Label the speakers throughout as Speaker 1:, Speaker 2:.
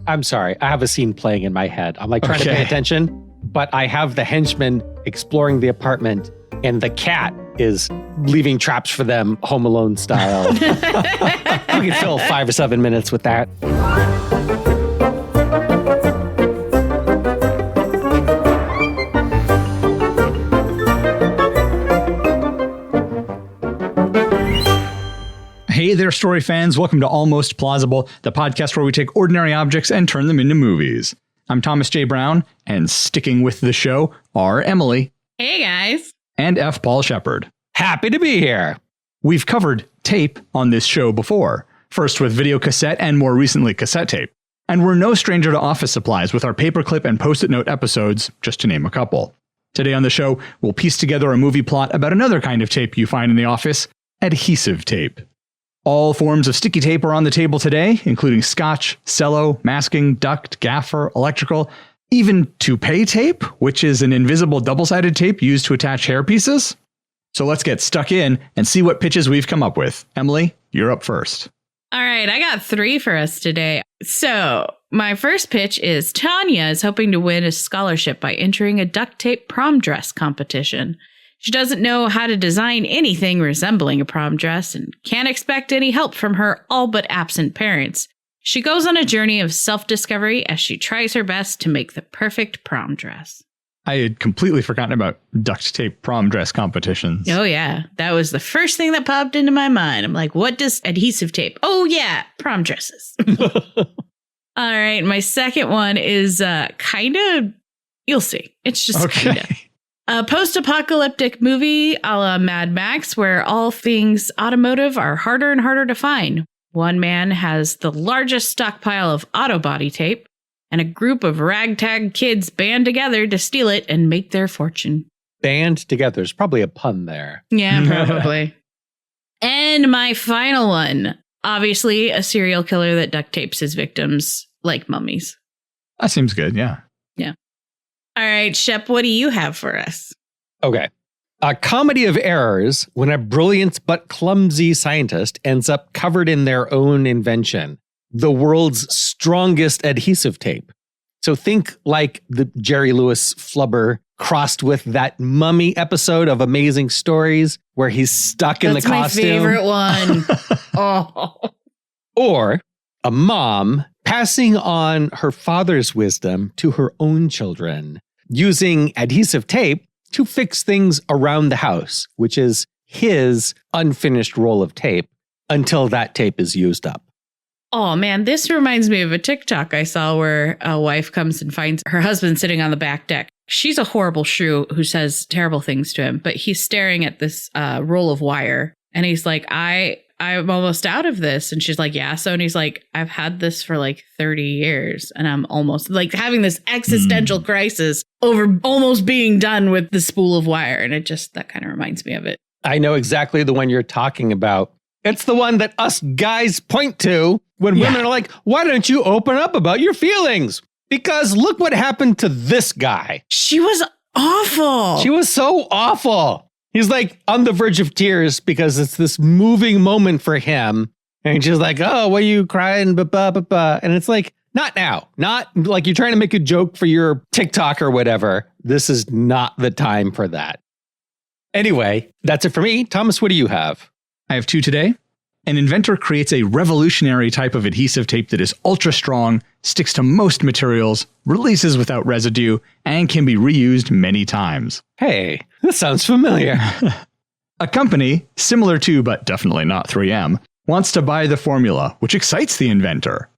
Speaker 1: I'm sorry. I have a scene playing in my head. I'm like trying to pay attention, but I have the henchman exploring the apartment and the cat is leaving traps for them, Home Alone style. We can fill 5 or 7 minutes with that.
Speaker 2: Hey there, story fans. Welcome to Almost Plausible, the podcast where we take ordinary objects and turn them into movies. I'm Thomas J. Brown, and sticking with the show are Emily.
Speaker 3: Hey, guys.
Speaker 2: And F. Paul Shepard.
Speaker 1: Happy to be here.
Speaker 2: We've covered tape on this show before, first with video cassette and more recently cassette tape. And we're no stranger to office supplies with our paperclip and post-it note episodes, just to name a couple. Today on the show, we'll piece together a movie plot about another kind of tape you find in the office, adhesive tape. All forms of sticky tape are on the table today, including scotch, cello, masking, duct, gaffer, electrical, even toupee tape, which is an invisible double-sided tape used to attach hair pieces. So let's get stuck in and see what pitches we've come up with. Emily, you're up first.
Speaker 3: All right, I got 3 for us today. So my first pitch is Tanya is hoping to win a scholarship by entering a duct tape prom dress competition. She doesn't know how to design anything resembling a prom dress and can't expect any help from her all but absent parents. She goes on a journey of self-discovery as she tries her best to make the perfect prom dress.
Speaker 2: I had completely forgotten about duct tape prom dress competitions.
Speaker 3: Oh, yeah. That was the first thing that popped into my mind. I'm like, what does adhesive tape? Oh, yeah, prom dresses. All right. My second one is kind of, you'll see. It's just kind of. A post-apocalyptic movie a la Mad Max where all things automotive are harder and harder to find. One man has the largest stockpile of auto body tape, and a group of ragtag kids band together to steal it and make their fortune.
Speaker 1: Band together. There's probably a pun there.
Speaker 3: Yeah, probably. And my final one. Obviously, a serial killer that duct tapes his victims like mummies.
Speaker 2: That seems good, yeah.
Speaker 3: Yeah. All right, Shep, what do you have for us?
Speaker 1: Okay. A comedy of errors when a brilliant but clumsy scientist ends up covered in their own invention, the world's strongest adhesive tape. So think like the Jerry Lewis flubber crossed with that mummy episode of Amazing Stories where he's stuck in the costume.
Speaker 3: That's my favorite one. Oh.
Speaker 1: Or a mom passing on her father's wisdom to her own children, using adhesive tape to fix things around the house, which is his unfinished roll of tape until that tape is used up.
Speaker 3: Oh, man, this reminds me of a TikTok I saw where a wife comes and finds her husband sitting on the back deck. She's a horrible shrew who says terrible things to him, but he's staring at this roll of wire. And he's like, I'm almost out of this. And she's like, yeah. So, and he's like, I've had this for like 30 years and I'm almost like having this existential crisis over almost being done with the spool of wire. And that kind of reminds me of it.
Speaker 1: I know exactly the one you're talking about. It's the one that us guys point to when women are like, why don't you open up about your feelings? Because look what happened to this guy.
Speaker 3: She was awful.
Speaker 1: She was so awful. He's like on the verge of tears because it's this moving moment for him. And she's like, oh, why are you crying? And it's like, not now. Not like you're trying to make a joke for your TikTok or whatever. This is not the time for that. Anyway, that's it for me. Thomas, what do you have?
Speaker 2: I have 2 today. An inventor creates a revolutionary type of adhesive tape that is ultra strong, sticks to most materials, releases without residue, and can be reused many times.
Speaker 1: Hey, this sounds familiar.
Speaker 2: A company, similar to, but definitely not 3M, wants to buy the formula, which excites the inventor.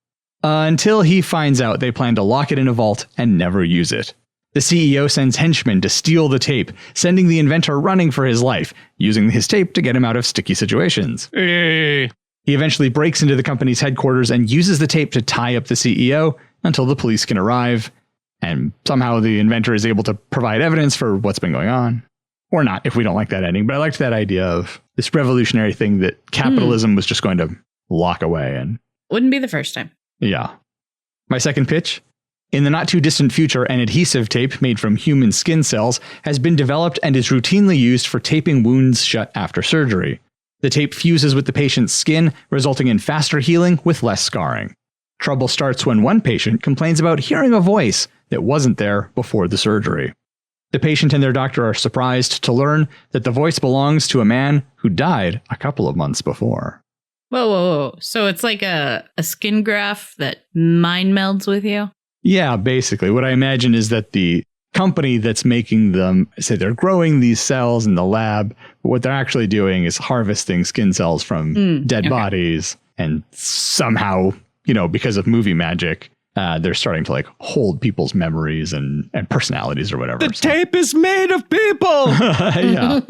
Speaker 2: Until he finds out they plan to lock it in a vault and never use it. The CEO sends henchmen to steal the tape, sending the inventor running for his life, using his tape to get him out of sticky situations. He eventually breaks into the company's headquarters and uses the tape to tie up the CEO until the police can arrive. And somehow the inventor is able to provide evidence for what's been going on. Or not, if we don't like that ending. But I liked that idea of this revolutionary thing that capitalism was just going to lock away. And
Speaker 3: wouldn't be the first time.
Speaker 2: Yeah. My second pitch. In the not-too-distant future, an adhesive tape made from human skin cells has been developed and is routinely used for taping wounds shut after surgery. The tape fuses with the patient's skin, resulting in faster healing with less scarring. Trouble starts when one patient complains about hearing a voice that wasn't there before the surgery. The patient and their doctor are surprised to learn that the voice belongs to a man who died a couple of months before.
Speaker 3: Whoa. So it's like a skin graft that mind melds with you?
Speaker 2: Yeah, basically. What I imagine is that the company that's making them, say they're growing these cells in the lab, but what they're actually doing is harvesting skin cells from dead bodies. And somehow, because of movie magic, they're starting to hold people's memories and personalities or whatever.
Speaker 1: The tape is made of people.
Speaker 2: Yeah.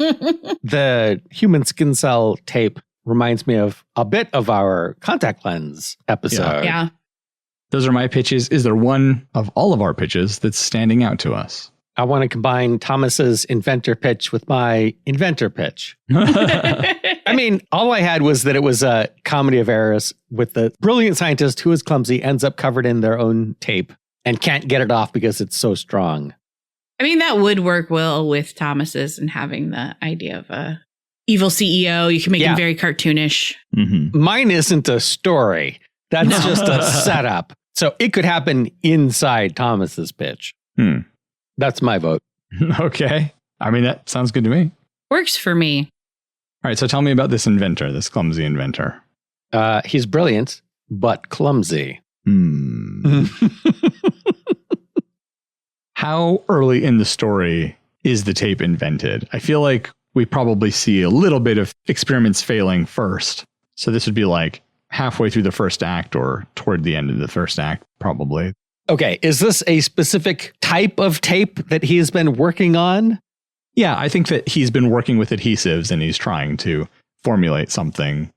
Speaker 1: The human skin cell tape reminds me of a bit of our contact lens episode.
Speaker 3: Yeah.
Speaker 2: Those are my pitches. Is there one of all of our pitches that's standing out to us?
Speaker 1: I want to combine Thomas's inventor pitch with my inventor pitch. I mean, all I had was that it was a comedy of errors with the brilliant scientist who is clumsy, ends up covered in their own tape and can't get it off because it's so strong.
Speaker 3: I mean, that would work well with Thomas's and having the idea of a evil CEO. You can make him very cartoonish.
Speaker 2: Mm-hmm.
Speaker 1: Mine isn't a story. That's just a setup. So it could happen inside Thomas's pitch. That's my vote.
Speaker 2: Okay. I mean, that sounds good to me.
Speaker 3: Works for me.
Speaker 2: All right. So tell me about this inventor, this clumsy inventor.
Speaker 1: He's brilliant, but clumsy.
Speaker 2: How early in the story is the tape invented? I feel like we probably see a little bit of experiments failing first. So this would be like halfway through the first act or toward the end of the first act, probably.
Speaker 1: Okay, is this a specific type of tape that he's been working on?
Speaker 2: Yeah, I think that he's been working with adhesives and he's trying to formulate something.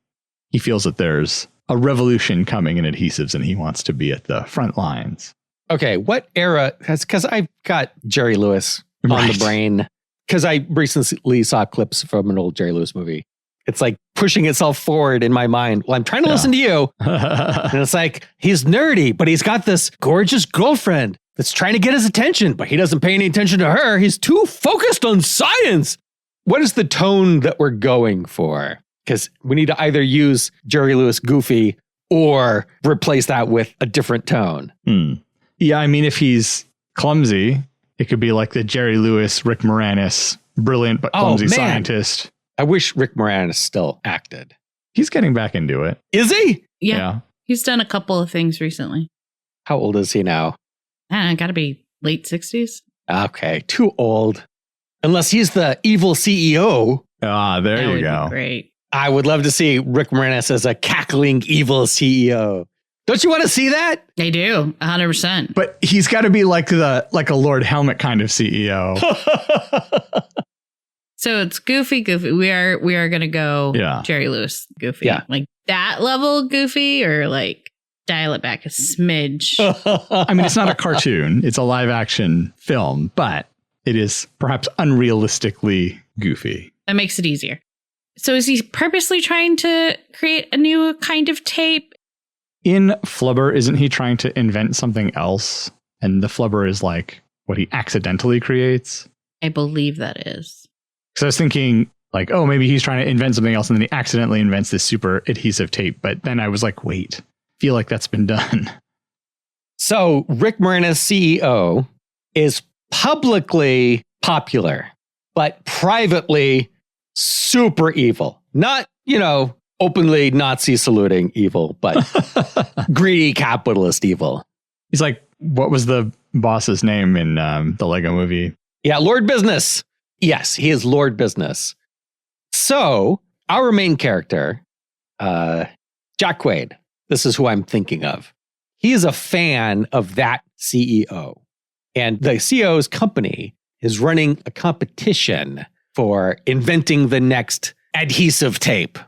Speaker 2: He feels that there's a revolution coming in adhesives and he wants to be at the front lines.
Speaker 1: Okay, what era? Because I've got Jerry Lewis on the brain. Because I recently saw clips from an old Jerry Lewis movie. It's like pushing itself forward in my mind. Well, I'm trying to listen to you. And it's like, he's nerdy, but he's got this gorgeous girlfriend that's trying to get his attention, but he doesn't pay any attention to her. He's too focused on science. What is the tone that we're going for? Because we need to either use Jerry Lewis goofy or replace that with a different tone.
Speaker 2: Yeah, I mean, if he's clumsy, it could be like the Jerry Lewis, Rick Moranis, brilliant but clumsy scientist.
Speaker 1: I wish Rick Moranis still acted.
Speaker 2: He's getting back into it.
Speaker 1: Is he?
Speaker 3: Yeah. He's done a couple of things recently.
Speaker 1: How old is he now?
Speaker 3: Gotta be late 60s.
Speaker 1: Okay, too old. Unless he's the evil CEO.
Speaker 2: Ah, there
Speaker 3: That
Speaker 2: you
Speaker 3: would
Speaker 2: go.
Speaker 3: be great.
Speaker 1: I would love to see Rick Moranis as a cackling evil CEO. Don't you want to see that?
Speaker 3: They do, 100%.
Speaker 2: But he's got to be like a Lord Helmet kind of CEO.
Speaker 3: So it's goofy. We are going to go Jerry Lewis goofy.
Speaker 1: Yeah.
Speaker 3: Like that level goofy or like dial it back a smidge.
Speaker 2: I mean, it's not a cartoon. It's a live action film, but it is perhaps unrealistically goofy.
Speaker 3: That makes it easier. So is he purposely trying to create a new kind of tape?
Speaker 2: In Flubber, isn't he trying to invent something else? And the Flubber is like what he accidentally creates?
Speaker 3: I believe that is.
Speaker 2: Because I was thinking like, oh, maybe he's trying to invent something else and then he accidentally invents this super adhesive tape. But then I was like, wait, I feel like that's been done.
Speaker 1: So Rick Moranis, CEO, is publicly popular, but privately super evil. Not, openly Nazi saluting evil, but greedy capitalist evil.
Speaker 2: He's like, what was the boss's name in the Lego movie?
Speaker 1: Yeah, Lord Business. Yes, he is Lord Business. So our main character, Jack Quaid, this is who I'm thinking of. He is a fan of that CEO. And the CEO's company is running a competition for inventing the next adhesive tape.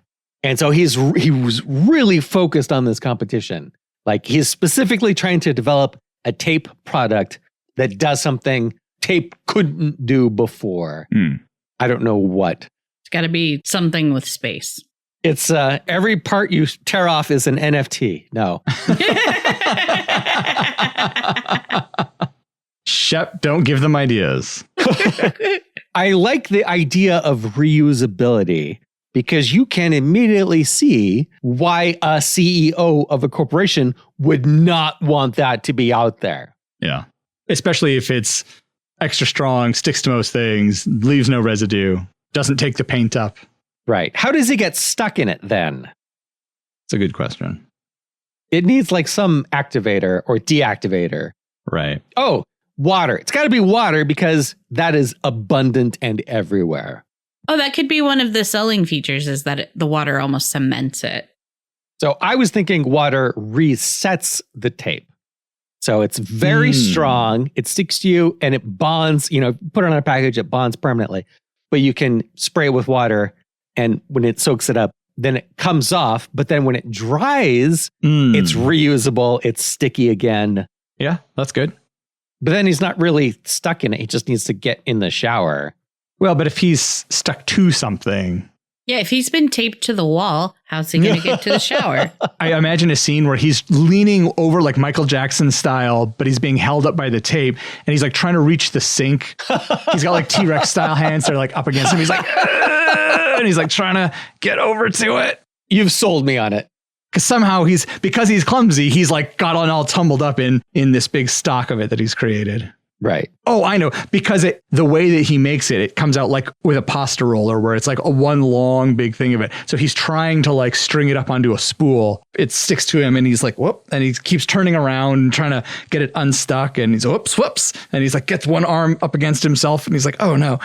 Speaker 1: And so he was really focused on this competition. Like he's specifically trying to develop a tape product that does something tape couldn't do before. I don't know what.
Speaker 3: It's got to be something with space.
Speaker 1: It's every part you tear off is an NFT. No.
Speaker 2: Shep, don't give them ideas.
Speaker 1: I like the idea of reusability, because you can immediately see why a CEO of a corporation would not want that to be out there.
Speaker 2: Yeah. Especially if it's extra strong, sticks to most things, leaves no residue, doesn't take the paint up.
Speaker 1: Right. How does he get stuck in it then?
Speaker 2: It's a good question.
Speaker 1: It needs like some activator or deactivator.
Speaker 2: Right.
Speaker 1: Oh, water. It's got to be water because that is abundant and everywhere.
Speaker 3: Oh, that could be one of the selling features is that the water almost cements it.
Speaker 1: So I was thinking water resets the tape. So it's very strong. It sticks to you and it bonds, put it on a package, it bonds permanently. But you can spray it with water and when it soaks it up, then it comes off. But then when it dries, it's reusable. It's sticky again.
Speaker 2: Yeah, that's good.
Speaker 1: But then he's not really stuck in it. He just needs to get in the shower.
Speaker 2: Well, but if he's stuck to something.
Speaker 3: Yeah, if he's been taped to the wall, how's he going to get to the shower?
Speaker 2: I imagine a scene where he's leaning over like Michael Jackson style, but he's being held up by the tape and he's like trying to reach the sink. He's got like T-Rex style hands. They're like up against him. He's like, and he's like trying to get over to it.
Speaker 1: You've sold me on it.
Speaker 2: Because somehow because he's clumsy, he's like got on all tumbled up in this big stock of it that he's created.
Speaker 1: Right.
Speaker 2: Oh, I know. Because the way that he makes it, it comes out like with a pasta roller where it's like a one long big thing of it. So he's trying to like string it up onto a spool. It sticks to him and he's like, whoop. And he keeps turning around and trying to get it unstuck. And he's whoops. And he's like, gets one arm up against himself. And he's like, oh no,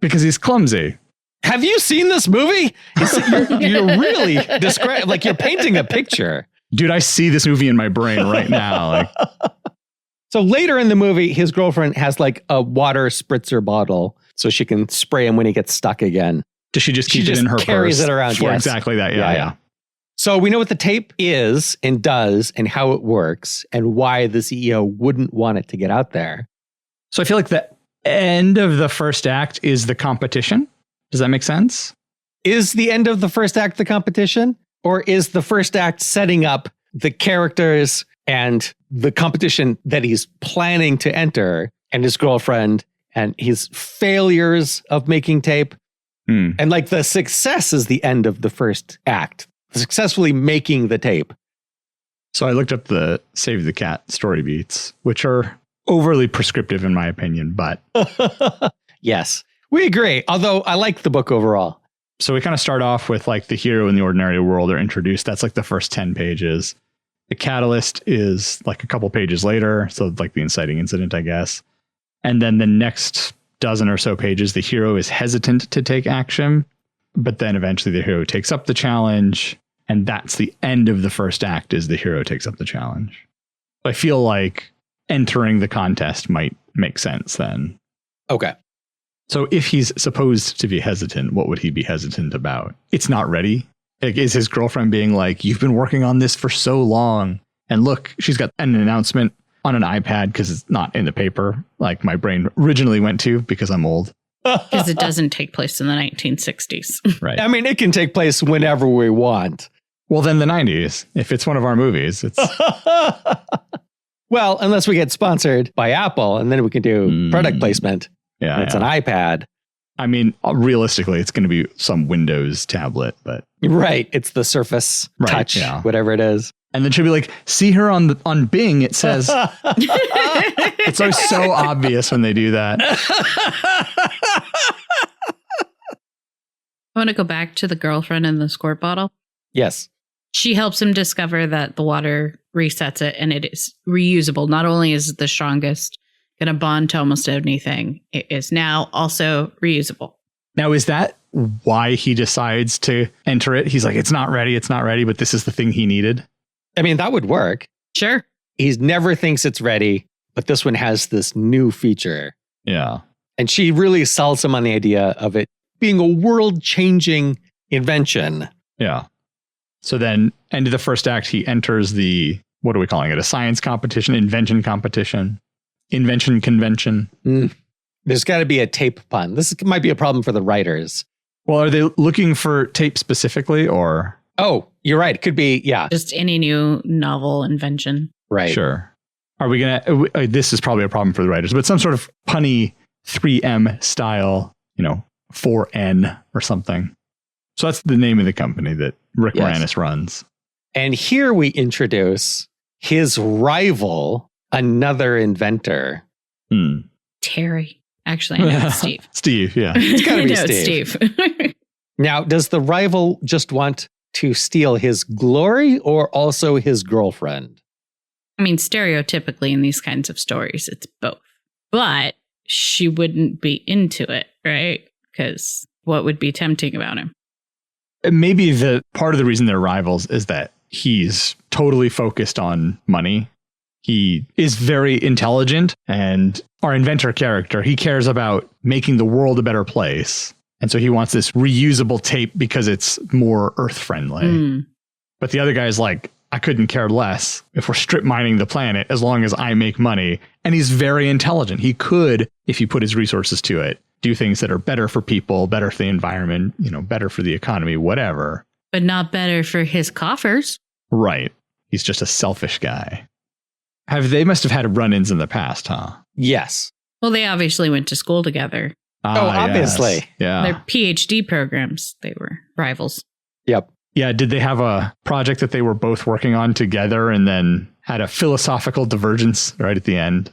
Speaker 2: because he's clumsy.
Speaker 1: Have you seen this movie? You're really describing, like you're painting a picture.
Speaker 2: Dude, I see this movie in my brain right now. Like.
Speaker 1: So later in the movie, his girlfriend has like a water spritzer bottle so she can spray him when he gets stuck again.
Speaker 2: Does she just keep it in her purse?
Speaker 1: Carries it around.
Speaker 2: For exactly that. Yeah.
Speaker 1: So we know what the tape is and does and how it works and why the CEO wouldn't want it to get out there.
Speaker 2: So I feel like the end of the first act is the competition. Does that make sense?
Speaker 1: Is the end of the first act the competition? Or is the first act setting up the characters and the competition that he's planning to enter and his girlfriend and his failures of making tape? And like the success is the end of the first act, successfully making the tape.
Speaker 2: So I looked up the Save the Cat story beats, which are overly prescriptive in my opinion, but...
Speaker 1: Yes, we agree. Although I like the book overall.
Speaker 2: So we kind of start off with like the hero in the ordinary world are introduced. That's like the first 10 pages. The catalyst is like a couple pages later. So like the inciting incident, I guess. And then the next dozen or so pages, the hero is hesitant to take action. But then eventually the hero takes up the challenge. And that's the end of the first act is the hero takes up the challenge. I feel like entering the contest might make sense then.
Speaker 1: Okay.
Speaker 2: So if he's supposed to be hesitant, what would he be hesitant about? It's not ready. Like, is his girlfriend being like, you've been working on this for so long. And look, she's got an announcement on an iPad because it's not in the paper like my brain originally went to because I'm old.
Speaker 3: Because it doesn't take place in the 1960s.
Speaker 2: Right.
Speaker 1: I mean, it can take place whenever we want.
Speaker 2: Well, then the 90s. If it's one of our movies, it's...
Speaker 1: Well, unless we get sponsored by Apple and then we can do product placement.
Speaker 2: Yeah,
Speaker 1: it's an iPad.
Speaker 2: I mean, realistically, it's going to be some Windows tablet, but...
Speaker 1: Right. It's the Surface Touch, whatever it is.
Speaker 2: And then she'll be like, see her on Bing, it says... It's always so obvious when they do that.
Speaker 3: I want to go back to the girlfriend in the squirt bottle.
Speaker 1: Yes.
Speaker 3: She helps him discover that the water resets it and it is reusable. Not only is it the strongest, going to bond to almost anything, it is now also reusable.
Speaker 2: Now, is that why he decides to enter it? He's like, it's not ready, but this is the thing he needed.
Speaker 1: I mean, that would work.
Speaker 3: Sure.
Speaker 1: He never thinks it's ready, but this one has this new feature.
Speaker 2: Yeah.
Speaker 1: And she really sells him on the idea of it being a world-changing invention.
Speaker 2: Yeah. So then, end of the first act, he enters the, what are we calling it? A science competition, invention competition, invention convention.
Speaker 1: There's got to be a tape pun. This might be a problem for the writers.
Speaker 2: Well, are they looking for tape specifically or?
Speaker 1: Oh, you're right. It could be, yeah.
Speaker 3: Just any new novel invention.
Speaker 1: Right.
Speaker 2: Sure. Are we going to, this is probably a problem for the writers, but some sort of punny 3M style, 4N or something. So that's the name of the company that Rick
Speaker 1: Yes.
Speaker 2: Moranis runs.
Speaker 1: And here we introduce his rival, another inventor.
Speaker 3: Terry. Actually, I know it's Steve.
Speaker 2: Steve, yeah.
Speaker 1: It's gotta be
Speaker 3: I know
Speaker 1: Steve.
Speaker 3: it's Steve.
Speaker 1: Now, does the rival just want to steal his glory or also his girlfriend?
Speaker 3: I mean, stereotypically in these kinds of stories, it's both. But she wouldn't be into it, right? Because what would be tempting about him?
Speaker 2: Maybe the part of the reason they're rivals is that he's totally focused on money. He is very intelligent, and our inventor character, he cares about making the world a better place. And so he wants this reusable tape because it's more earth friendly. But the other guy's like, I couldn't care less if we're strip mining the planet as long as I make money. And he's very intelligent. He could, if he put his resources to it, do things that are better for people, better for the environment, better for the economy, whatever.
Speaker 3: But not better for his coffers.
Speaker 2: Right. He's just a selfish guy. They must have had run-ins in the past, huh?
Speaker 1: Yes.
Speaker 3: Well, they obviously went to school together.
Speaker 1: Obviously.
Speaker 2: Yes. Yeah.
Speaker 3: Their PhD programs, they were rivals.
Speaker 1: Yep.
Speaker 2: Yeah. Did they have a project that they were both working on together and then had a philosophical divergence right at the end?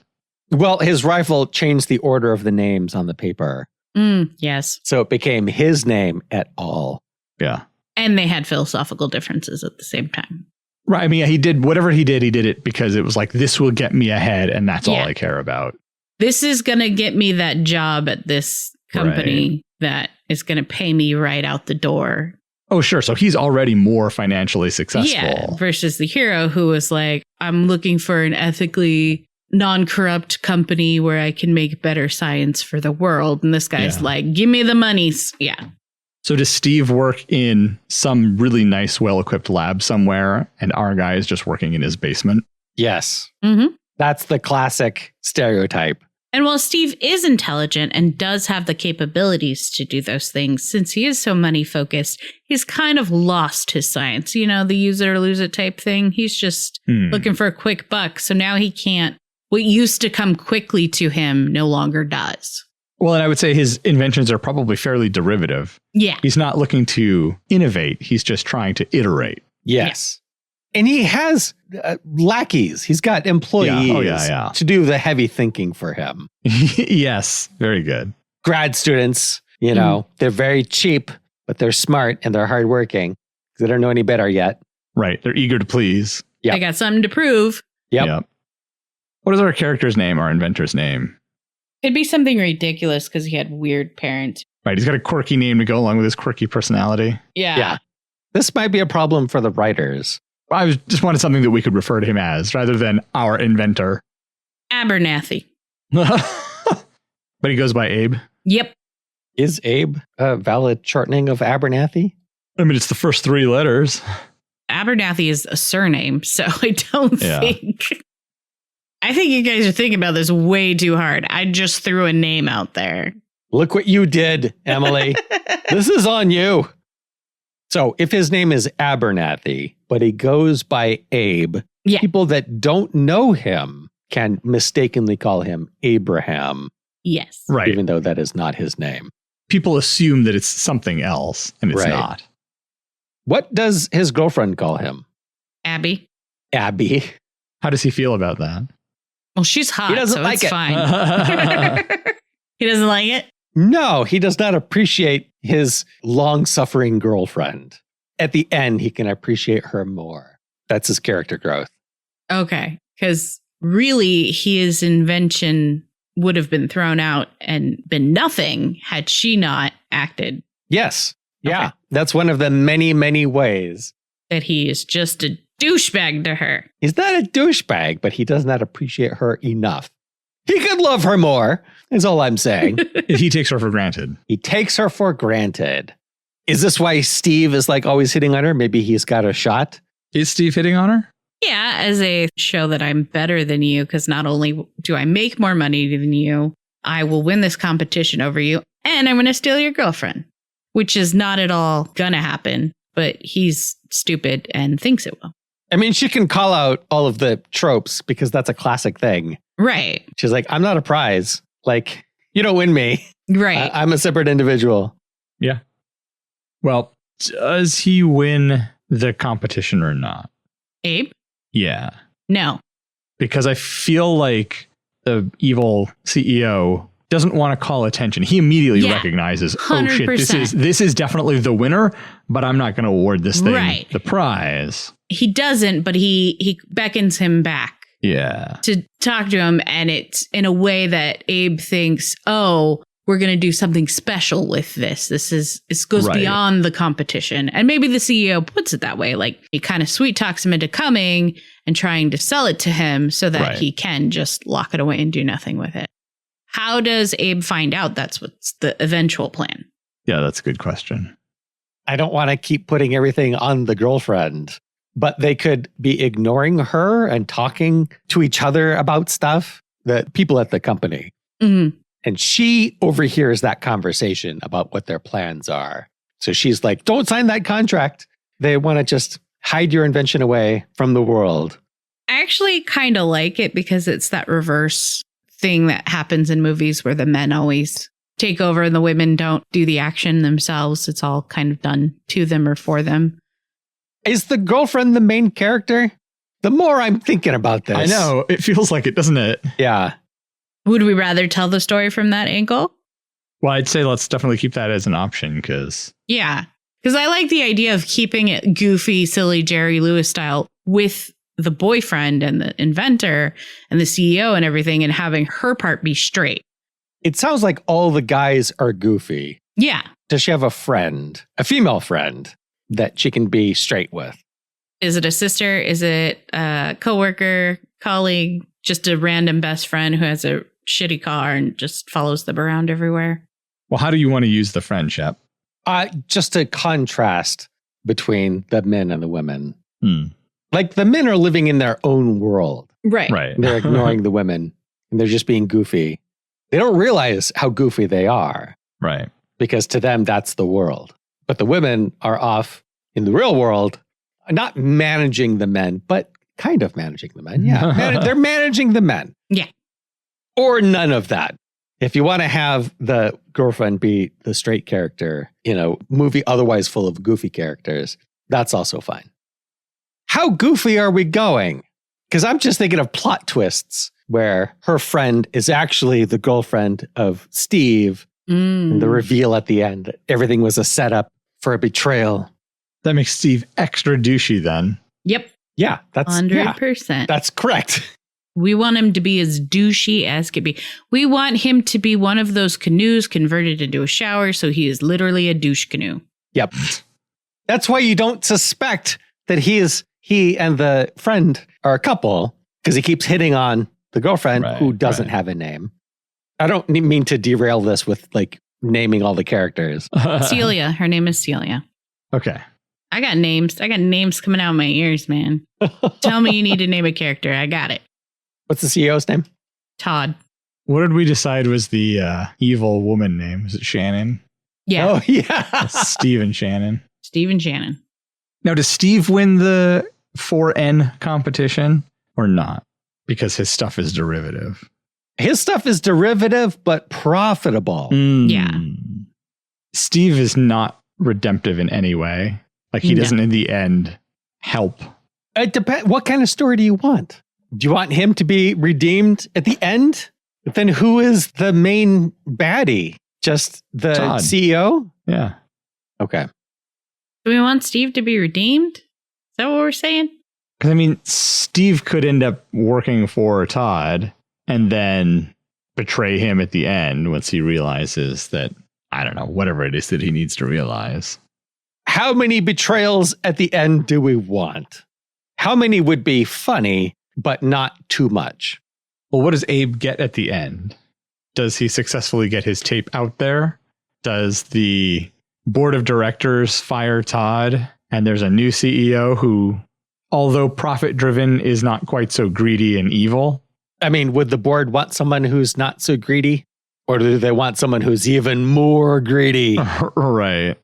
Speaker 1: Well, his rival changed the order of the names on the paper.
Speaker 3: Yes.
Speaker 1: So it became his name et al.
Speaker 2: Yeah.
Speaker 3: And they had philosophical differences at the same time.
Speaker 2: Right. I mean, he did whatever he did it because it was like, this will get me ahead. And that's all I care about.
Speaker 3: This is going to get me that job at this company that is going to pay me right out the door.
Speaker 2: Oh, sure. So he's already more financially successful.
Speaker 3: Yeah. Versus the hero who was like, I'm looking for an ethically non-corrupt company where I can make better science for the world. And this guy's like, give me the monies. Yeah.
Speaker 2: So does Steve work in some really nice, well-equipped lab somewhere, and our guy is just working in his basement?
Speaker 1: Yes.
Speaker 3: Mm-hmm.
Speaker 1: That's the classic stereotype.
Speaker 3: And while Steve is intelligent and does have the capabilities to do those things, since he is so money-focused, he's kind of lost his science. The use it or lose it type thing. He's just looking for a quick buck. So now he can't. What used to come quickly to him no longer does.
Speaker 2: Well, and I would say his inventions are probably fairly derivative.
Speaker 3: Yeah.
Speaker 2: He's not looking to innovate. He's just trying to iterate.
Speaker 1: Yes. Yeah. And he has lackeys. He's got employees to do the heavy thinking for him.
Speaker 2: Yes. Very good.
Speaker 1: Grad students, they're very cheap, but they're smart and they're hardworking. They don't know any better yet.
Speaker 2: Right. They're eager to please.
Speaker 3: They got something to prove.
Speaker 1: Yep.
Speaker 2: What is our character's name, our inventor's name?
Speaker 3: It'd be something ridiculous because he had weird parents.
Speaker 2: Right. He's got a quirky name to go along with his quirky personality.
Speaker 3: Yeah.
Speaker 1: This might be a problem for the writers.
Speaker 2: I just wanted something that we could refer to him as rather than our inventor.
Speaker 3: Abernathy.
Speaker 2: But he goes by Abe.
Speaker 3: Yep.
Speaker 1: Is Abe a valid shortening of Abernathy?
Speaker 2: I mean, it's the first three letters.
Speaker 3: Abernathy is a surname, so I don't think... I think you guys are thinking about this way too hard. I just threw a name out there.
Speaker 1: Look what you did, Emily. This is on you. So if his name is Abernathy, but he goes by Abe, people that don't know him can mistakenly call him Abraham.
Speaker 3: Yes.
Speaker 2: Right.
Speaker 1: Even though that is not his name.
Speaker 2: People assume that it's something else, and it's not.
Speaker 1: What does his girlfriend call him?
Speaker 3: Abby.
Speaker 1: Abby.
Speaker 2: How does he feel about that?
Speaker 3: Well, she's hot,
Speaker 1: he doesn't
Speaker 3: so
Speaker 1: like
Speaker 3: it's fine. He doesn't like it?
Speaker 1: No, he does not appreciate his long-suffering girlfriend. At the end, he can appreciate her more. That's his character growth.
Speaker 3: Okay, because really his invention would have been thrown out and been nothing had she not acted.
Speaker 1: Yes. Yeah.
Speaker 3: Okay.
Speaker 1: That's one of the many, many ways.
Speaker 3: That he is just a douchebag to her.
Speaker 1: He's not a douchebag, but he does not appreciate her enough. He could love her more, is all I'm saying.
Speaker 2: He takes her for granted.
Speaker 1: He takes her for granted. Is this why Steve is like always hitting on her? Maybe he's got a shot?
Speaker 2: Is Steve hitting on her?
Speaker 3: Yeah, as a show that I'm better than you, because not only do I make more money than you, I will win this competition over you, and I'm going to steal your girlfriend, which is not at all going to happen, but he's stupid and thinks it will.
Speaker 1: I mean, she can call out all of the tropes because that's a classic thing.
Speaker 3: Right.
Speaker 1: She's like, I'm not a prize. Like, you don't win me.
Speaker 3: Right.
Speaker 1: I'm a separate individual.
Speaker 2: Yeah. Well, Does he win the competition or not?
Speaker 3: Abe?
Speaker 2: Yeah.
Speaker 3: No.
Speaker 2: Because I feel like the evil CEO doesn't want to call attention. He immediately recognizes,
Speaker 3: 100%.
Speaker 2: oh shit, this is definitely the winner, but I'm not going to award this thing the prize.
Speaker 3: He doesn't, but he beckons him back.
Speaker 2: Yeah.
Speaker 3: To talk to him, and it's in a way that Abe thinks, oh, we're going to do something special with this. This goes beyond the competition. And maybe the CEO puts it that way. Like, he kind of sweet talks him into coming and trying to sell it to him so that he can just lock it away and do nothing with it. How does Abe find out that's what's the eventual plan?
Speaker 2: Yeah, that's a good question.
Speaker 1: I don't want to keep putting everything on the girlfriend, but they could be ignoring her and talking to each other about stuff, the people at the company.
Speaker 3: Mm-hmm.
Speaker 1: And she overhears that conversation about what their plans are. So she's like, don't sign that contract. They want to just hide your invention away from the world.
Speaker 3: I actually kind of like it because it's that reverse thing that happens in movies where the men always take over and the women don't do the action themselves. It's all kind of done to them or for them.
Speaker 1: Is the girlfriend the main character? The more I'm thinking about this.
Speaker 2: I know. It feels like it, doesn't it?
Speaker 1: Yeah.
Speaker 3: Would we rather tell the story from that angle?
Speaker 2: Well, I'd say let's definitely keep that as an option because...
Speaker 3: Yeah. Because I like the idea of keeping it goofy, silly Jerry Lewis style with the boyfriend and the inventor and the CEO and everything, and having her part be straight.
Speaker 1: It sounds like all the guys are goofy.
Speaker 3: Yeah.
Speaker 1: Does she have a friend, a female friend, that she can be straight with?
Speaker 3: Is it a sister? Is it a coworker, colleague, just a random best friend who has a shitty car and just follows them around everywhere?
Speaker 2: Well, how do you want to use the friendship?
Speaker 1: Just a contrast between the men and the women.
Speaker 2: Hmm.
Speaker 1: Like the men are living in their own world.
Speaker 3: Right.
Speaker 1: They're ignoring the women and they're just being goofy. They don't realize how goofy they are.
Speaker 2: Right.
Speaker 1: Because to them, that's the world. But the women are off in the real world, not managing the men, but kind of managing the men. Yeah. They're managing the men.
Speaker 3: Yeah.
Speaker 1: Or none of that. If you want to have the girlfriend be the straight character in a movie otherwise full of goofy characters, that's also fine. How goofy are we going? Because I'm just thinking of plot twists where her friend is actually the girlfriend of Steve. And the reveal at the end that everything was a setup for a betrayal.
Speaker 2: That makes Steve extra douchey then.
Speaker 3: Yep.
Speaker 1: Yeah, that's
Speaker 3: 100%.
Speaker 1: Yeah, that's correct.
Speaker 3: We want him to be as douchey as could be. We want him to be one of those canoes converted into a shower, so he is literally a douche canoe.
Speaker 1: Yep. That's why you don't suspect that he and the friend are a couple, because he keeps hitting on the girlfriend who doesn't have a name. I don't mean to derail this with like naming all the characters.
Speaker 3: Celia. Her name is Celia.
Speaker 2: Okay.
Speaker 3: I got names coming out of my ears, man. Tell me you need to name a character. I got it.
Speaker 1: What's the CEO's name?
Speaker 3: Todd.
Speaker 2: What did we decide was the evil woman name? Was it Shannon?
Speaker 3: Yeah.
Speaker 1: Oh, yeah.
Speaker 2: Steve and Shannon.
Speaker 3: Steve and Shannon.
Speaker 2: Now, does Steve win the 4N competition or not? Because his stuff is derivative.
Speaker 1: His stuff is derivative, but profitable.
Speaker 3: Yeah.
Speaker 2: Steve is not redemptive in any way. Like he doesn't in the end help.
Speaker 1: It depends. What kind of story do you want? Do you want him to be redeemed at the end? But then who is the main baddie? Just the
Speaker 2: Todd.
Speaker 1: CEO?
Speaker 2: Yeah.
Speaker 1: Okay.
Speaker 3: Do we want Steve to be redeemed? Is that what we're saying?
Speaker 2: Because I mean, Steve could end up working for Todd and then betray him at the end once he realizes that, I don't know, whatever it is that he needs to realize.
Speaker 1: How many betrayals at the end do we want? How many would be funny, but not too much?
Speaker 2: Well, what does Abe get at the end? Does he successfully get his tape out there? Does the board of directors fire Todd? And there's a new CEO who, although profit-driven, is not quite so greedy and evil.
Speaker 1: I mean, would the board want someone who's not so greedy? Or do they want someone who's even more greedy?
Speaker 2: Right.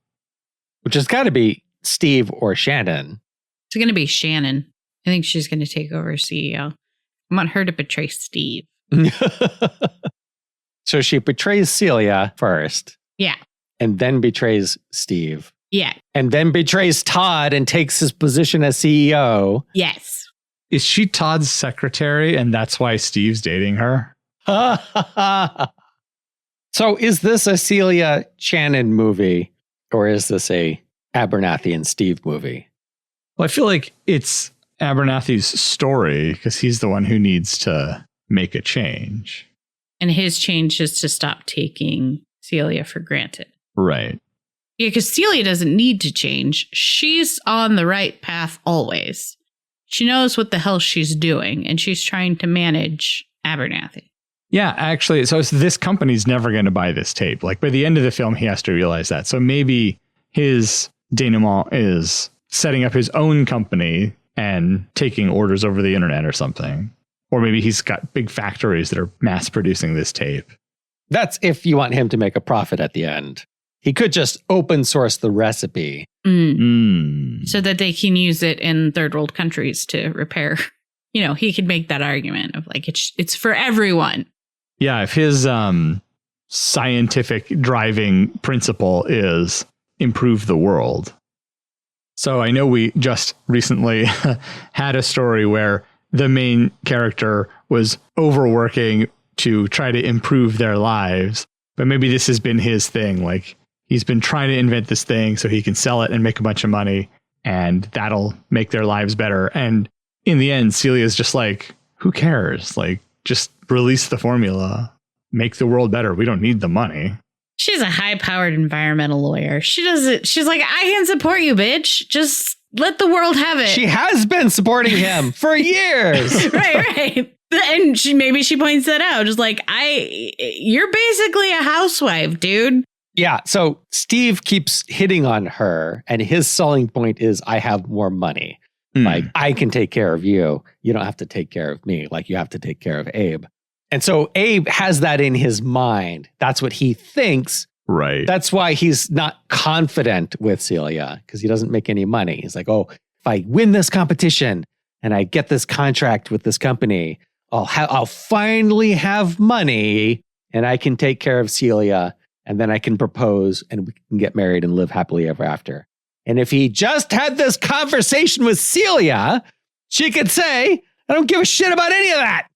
Speaker 1: Which has got to be Steve or Shannon.
Speaker 3: It's going to be Shannon. I think she's going to take over as CEO. I want her to betray Steve.
Speaker 1: So she betrays Celia first.
Speaker 3: Yeah.
Speaker 1: And then betrays Steve.
Speaker 3: Yeah.
Speaker 1: And then betrays Todd and takes his position as CEO.
Speaker 3: Yes.
Speaker 2: Is she Todd's secretary and that's why Steve's dating her?
Speaker 1: So is this a Celia Shannon movie or is this a Abernathy and Steve movie?
Speaker 2: Well, I feel like it's Abernathy's story because he's the one who needs to make a change.
Speaker 3: And his change is to stop taking Celia for granted.
Speaker 2: Right.
Speaker 3: Yeah, because Celia doesn't need to change. She's on the right path always. She knows what the hell she's doing, and she's trying to manage Abernathy.
Speaker 2: Yeah, actually, so this company's never going to buy this tape. Like, by the end of the film, he has to realize that. So maybe his denouement is setting up his own company and taking orders over the internet or something. Or maybe he's got big factories that are mass producing this tape.
Speaker 1: That's if you want him to make a profit at the end. He could just open source the recipe.
Speaker 3: So that they can use it in third world countries to repair. You know, he could make that argument of like, it's for everyone.
Speaker 2: Yeah, if his scientific driving principle is improve the world. So I know we just recently had a story where the main character was overworking to try to improve their lives. But maybe this has been his thing. Like, he's been trying to invent this thing so he can sell it and make a bunch of money, and that'll make their lives better. And in the end, Celia's just like, who cares? Like, just release the formula, make the world better. We don't need the money.
Speaker 3: She's a high-powered environmental lawyer. She does it. She's like, I can support you, bitch. Just let the world have it.
Speaker 1: She has been supporting him for years.
Speaker 3: Right. And maybe she points that out. Just like, you're basically a housewife, dude.
Speaker 1: Yeah. So Steve keeps hitting on her, and his selling point is, I have more money. Like, I can take care of you. You don't have to take care of me. Like, you have to take care of Abe. And so Abe has that in his mind. That's what he thinks.
Speaker 2: Right.
Speaker 1: That's why he's not confident with Celia, because he doesn't make any money. He's like, oh, if I win this competition and I get this contract with this company, I'll finally have money and I can take care of Celia, and then I can propose and we can get married and live happily ever after. And if he just had this conversation with Celia, she could say, I don't give a shit about any of that.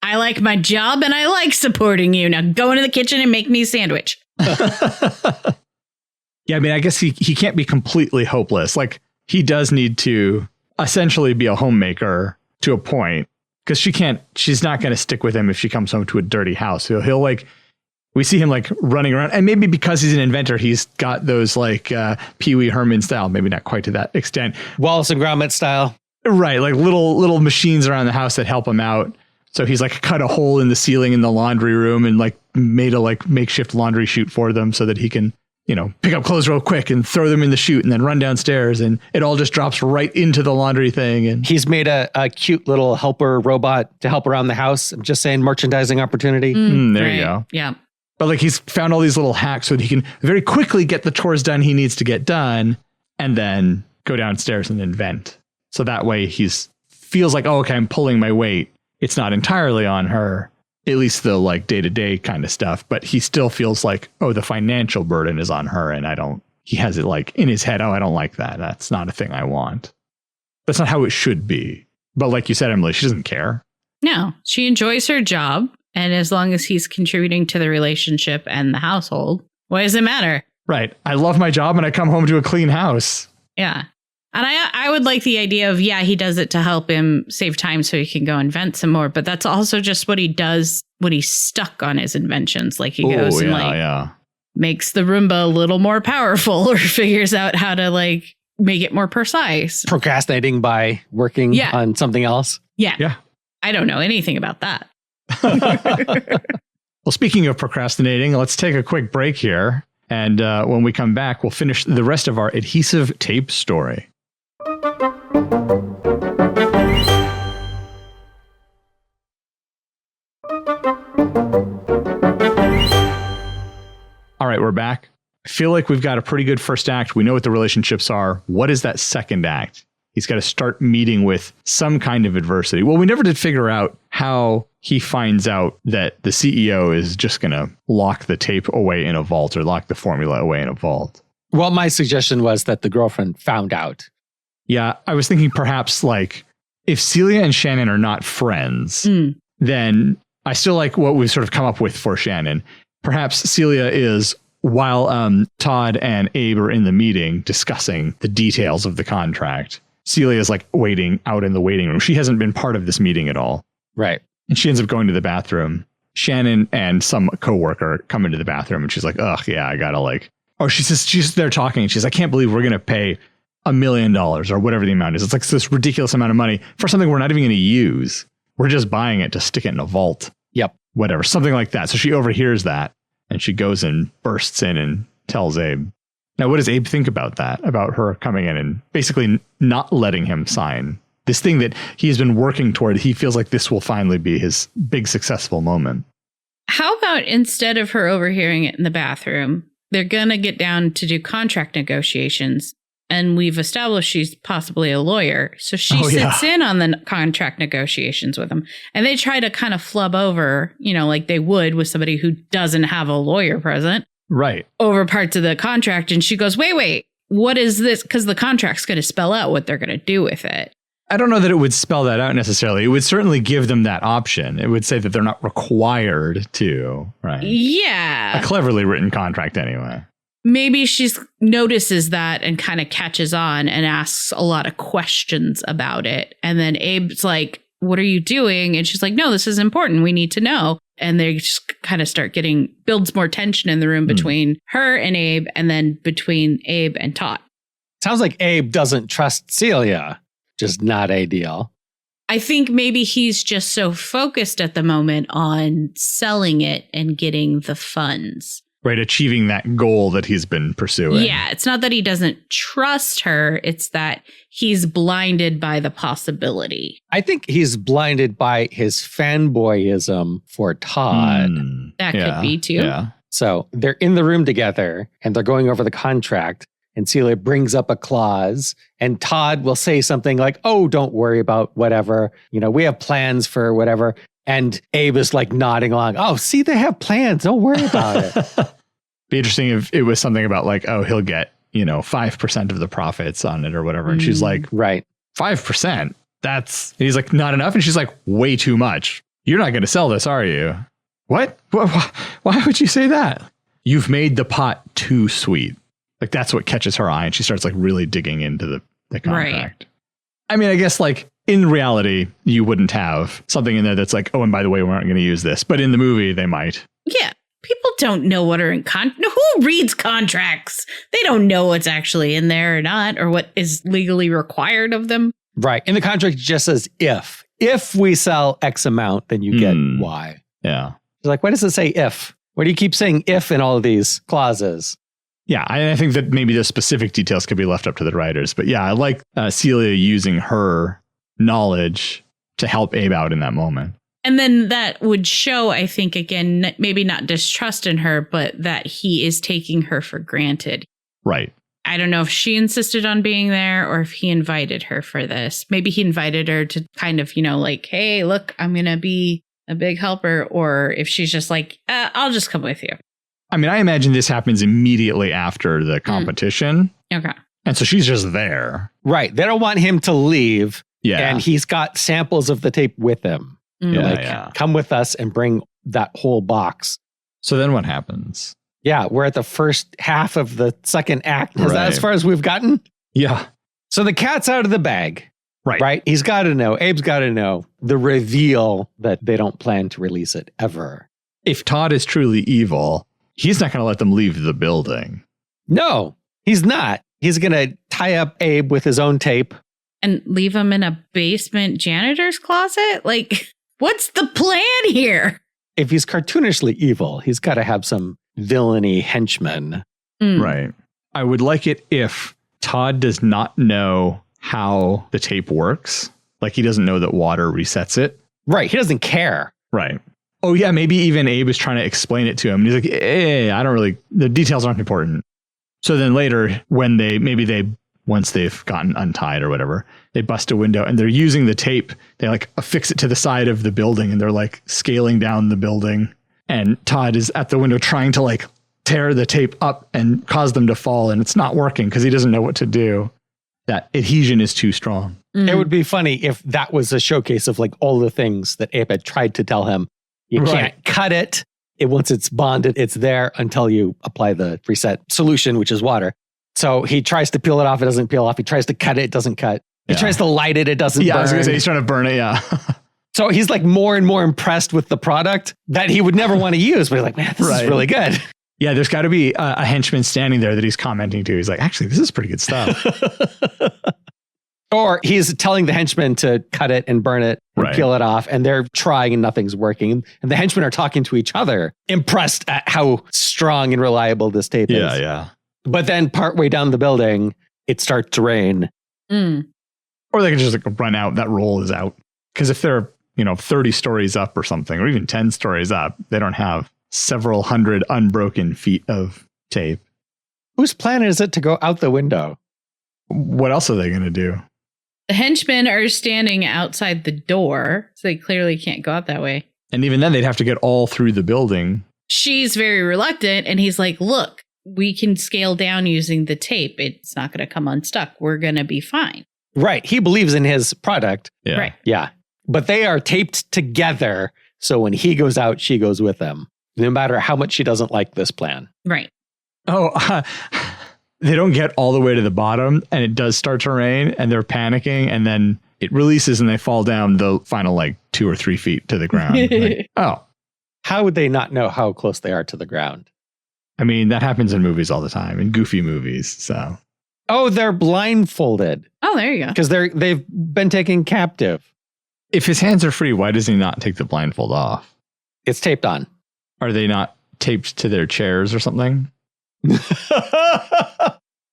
Speaker 3: I like my job and I like supporting you. Now go into the kitchen and make me a sandwich.
Speaker 2: Yeah, I mean, I guess he can't be completely hopeless. Like, he does need to essentially be a homemaker to a point, because she's not going to stick with him if she comes home to a dirty house. He'll like, we see him like running around, and maybe because he's an inventor, he's got those like Pee Wee Herman style, maybe not quite to that extent.
Speaker 1: Wallace and Gromit style.
Speaker 2: Right. Like little machines around the house that help him out. So he's like cut a hole in the ceiling in the laundry room and like made a like makeshift laundry chute for them so that he can, you know, pick up clothes real quick and throw them in the chute and then run downstairs, and it all just drops right into the laundry thing. And
Speaker 1: he's made a cute little helper robot to help around the house. I'm just saying, merchandising opportunity.
Speaker 2: There you go.
Speaker 3: Yeah.
Speaker 2: But like, he's found all these little hacks so that he can very quickly get the chores done he needs to get done and then go downstairs and invent. So that way feels like, oh, okay, I'm pulling my weight. It's not entirely on her, at least the like day-to-day kind of stuff, but he still feels like, oh, the financial burden is on her, and he has it like in his head, oh, I don't like that. That's not a thing I want. That's not how it should be. But like you said, Emily, she doesn't care.
Speaker 3: No, she enjoys her job, and as long as he's contributing to the relationship and the household, what does it matter?
Speaker 2: Right. I love my job and I come home to a clean house.
Speaker 3: Yeah. And I would like the idea of, yeah, he does it to help him save time so he can go invent some more. But that's also just what he does when he's stuck on his inventions. Like, he goes and makes the Roomba a little more powerful, or figures out how to like make it more precise.
Speaker 1: Procrastinating by working on something else.
Speaker 3: Yeah. I don't know anything about that.
Speaker 2: Well, speaking of procrastinating, let's take a quick break here. And when we come back, we'll finish the rest of our adhesive tape story. All right, we're back. I feel like we've got a pretty good first act. We know what the relationships are. What is that second act? He's got to start meeting with some kind of adversity. Well, we never did figure out how he finds out that the CEO is just going to lock the tape away in a vault, or lock the formula away in a vault.
Speaker 1: Well, my suggestion was that the girlfriend found out.
Speaker 2: Yeah, I was thinking perhaps like if Celia and Shannon are not friends, then I still like what we've sort of come up with for Shannon. Perhaps Celia is, while Todd and Abe are in the meeting discussing the details of the contract, Celia is like waiting out in the waiting room. She hasn't been part of this meeting at all.
Speaker 1: Right.
Speaker 2: And she ends up going to the bathroom. Shannon and some coworker come into the bathroom and she's like, ugh, yeah, I gotta like, oh, she's there talking. And she's, I can't believe we're going to pay $1 million or whatever the amount is. It's like this ridiculous amount of money for something we're not even going to use. We're just buying it to stick it in a vault.
Speaker 1: Yep.
Speaker 2: Whatever. Something like that. So she overhears that and she goes and bursts in and tells Abe. Now, what does Abe think about that? About her coming in and basically not letting him sign this thing that he's been working toward. He feels like this will finally be his big successful moment.
Speaker 3: How about instead of her overhearing it in the bathroom, they're going to get down to do contract negotiations. And we've established she's possibly a lawyer. So she sits in on the contract negotiations with him. And they try to kind of flub over, you know, like they would with somebody who doesn't have a lawyer present.
Speaker 2: Right.
Speaker 3: Over parts of the contract. And she goes, wait, what is this? Because the contract's going to spell out what they're going to do with it.
Speaker 2: I don't know that it would spell that out necessarily. It would certainly give them that option. It would say that they're not required to, right?
Speaker 3: Yeah.
Speaker 2: A cleverly written contract anyway.
Speaker 3: Maybe she notices that and kind of catches on and asks a lot of questions about it. And then Abe's like, what are you doing? And she's like, no, this is important. We need to know. And they just kind of start builds more tension in the room between her and Abe, and then between Abe and Todd.
Speaker 1: Sounds like Abe doesn't trust Celia. Just not ideal.
Speaker 3: I think maybe he's just so focused at the moment on selling it and getting the funds.
Speaker 2: Right, achieving that goal that he's been pursuing.
Speaker 3: Yeah, it's not that he doesn't trust her. It's that he's blinded by the possibility.
Speaker 1: I think he's blinded by his fanboyism for Todd.
Speaker 3: That could be too.
Speaker 2: Yeah.
Speaker 1: So they're in the room together and they're going over the contract. And Celia brings up a clause and Todd will say something like, oh, don't worry about whatever. You know, we have plans for whatever. And Abe is like nodding along. Oh, see, they have plans. Don't worry about it.
Speaker 2: Be interesting if it was something about like, oh, he'll get, 5% of the profits on it or whatever. And she's like,
Speaker 1: right.
Speaker 2: 5%? And he's like, not enough. And she's like, way too much. You're not going to sell this, are you? What? Why would you say that? You've made the pot too sweet. Like that's what catches her eye. And she starts like really digging into the contract. Right. I mean, I guess like in reality, you wouldn't have something in there that's like, oh, and by the way, we aren't going to use this. But in the movie, they might.
Speaker 3: Yeah. People don't know what are in who reads contracts? They don't know what's actually in there or not, or what is legally required of them.
Speaker 1: Right. In the contract, it just says if we sell X amount, then you get Y.
Speaker 2: Yeah.
Speaker 1: It's like, why does it say if? Why do you keep saying if in all of these clauses?
Speaker 2: Yeah, I think that maybe the specific details could be left up to the writers. But yeah, I like Celia using her knowledge to help Abe out in that moment.
Speaker 3: And then that would show, I think, again, maybe not distrust in her, but that he is taking her for granted.
Speaker 2: Right.
Speaker 3: I don't know if she insisted on being there or if he invited her for this. Maybe he invited her to kind of, like, hey, look, I'm going to be a big helper. Or if she's just like, I'll just come with you.
Speaker 2: I mean, I imagine this happens immediately after the competition.
Speaker 3: Okay.
Speaker 2: And so she's just there.
Speaker 1: Right. They don't want him to leave.
Speaker 2: Yeah.
Speaker 1: And he's got samples of the tape with him. Come with us and bring that whole box.
Speaker 2: So then what happens?
Speaker 1: Yeah. We're at the first half of the second act. Is that as far as we've gotten?
Speaker 2: Yeah.
Speaker 1: So the cat's out of the bag.
Speaker 2: Right.
Speaker 1: He's got to know. Abe's got to know the reveal that they don't plan to release it ever.
Speaker 2: If Todd is truly evil, he's not going to let them leave the building.
Speaker 1: No, he's not. He's going to tie up Abe with his own tape.
Speaker 3: And leave him in a basement janitor's closet? Like, what's the plan here?
Speaker 1: If he's cartoonishly evil, he's got to have some villainy henchmen.
Speaker 2: Right. I would like it if Todd does not know how the tape works. Like, he doesn't know that water resets it.
Speaker 1: Right. He doesn't care.
Speaker 2: Right. Oh, yeah, maybe even Abe is trying to explain it to him. And he's like, the details aren't important. So then later, when once they've gotten untied or whatever, they bust a window and they're using the tape. They like affix it to the side of the building and they're like scaling down the building. And Todd is at the window trying to like tear the tape up and cause them to fall, and it's not working because he doesn't know what to do. That adhesion is too strong.
Speaker 1: It would be funny if that was a showcase of like all the things that Abe had tried to tell him. You can't cut it. Once it's bonded, it's there until you apply the preset solution, which is water. So he tries to peel it off. It doesn't peel off. He tries to cut it. It doesn't cut. He tries to light it. It doesn't burn.
Speaker 2: I was going to say he's trying to burn it. Yeah.
Speaker 1: So he's like more and more impressed with the product that he would never want to use. But he's like, man, this is really good.
Speaker 2: Yeah, there's got to be a henchman standing there that he's commenting to. He's like, actually, this is pretty good stuff.
Speaker 1: Or he's telling the henchmen to cut it and burn it and peel it off. And they're trying and nothing's working. And the henchmen are talking to each other, impressed at how strong and reliable this tape is.
Speaker 2: Yeah.
Speaker 1: But then partway down the building, it starts to rain.
Speaker 2: Or they can just like run out. That roll is out. Because if they're, 30 stories up or something, or even 10 stories up, they don't have several hundred unbroken feet of tape.
Speaker 1: Whose plan is it to go out the window?
Speaker 2: What else are they going to do?
Speaker 3: The henchmen are standing outside the door, so they clearly can't go out that way.
Speaker 2: And even then, they'd have to get all through the building.
Speaker 3: She's very reluctant, and he's like, look, we can scale down using the tape. It's not going to come unstuck. We're going to be fine.
Speaker 1: Right. He believes in his product.
Speaker 2: Yeah.
Speaker 3: Right.
Speaker 1: Yeah. But they are taped together, so when he goes out, she goes with him. No matter how much she doesn't like this plan.
Speaker 3: Right.
Speaker 2: Oh, they don't get all the way to the bottom and it does start to rain and they're panicking and then it releases and they fall down the final 2 or 3 feet to the ground.
Speaker 1: How would they not know how close they are to the ground?
Speaker 2: I mean, that happens in movies all the time, in goofy movies. So.
Speaker 1: Oh, they're blindfolded.
Speaker 3: Oh, there you go.
Speaker 1: Because they've been taken captive.
Speaker 2: If his hands are free, why does he not take the blindfold off?
Speaker 1: It's taped on.
Speaker 2: Are they not taped to their chairs or something?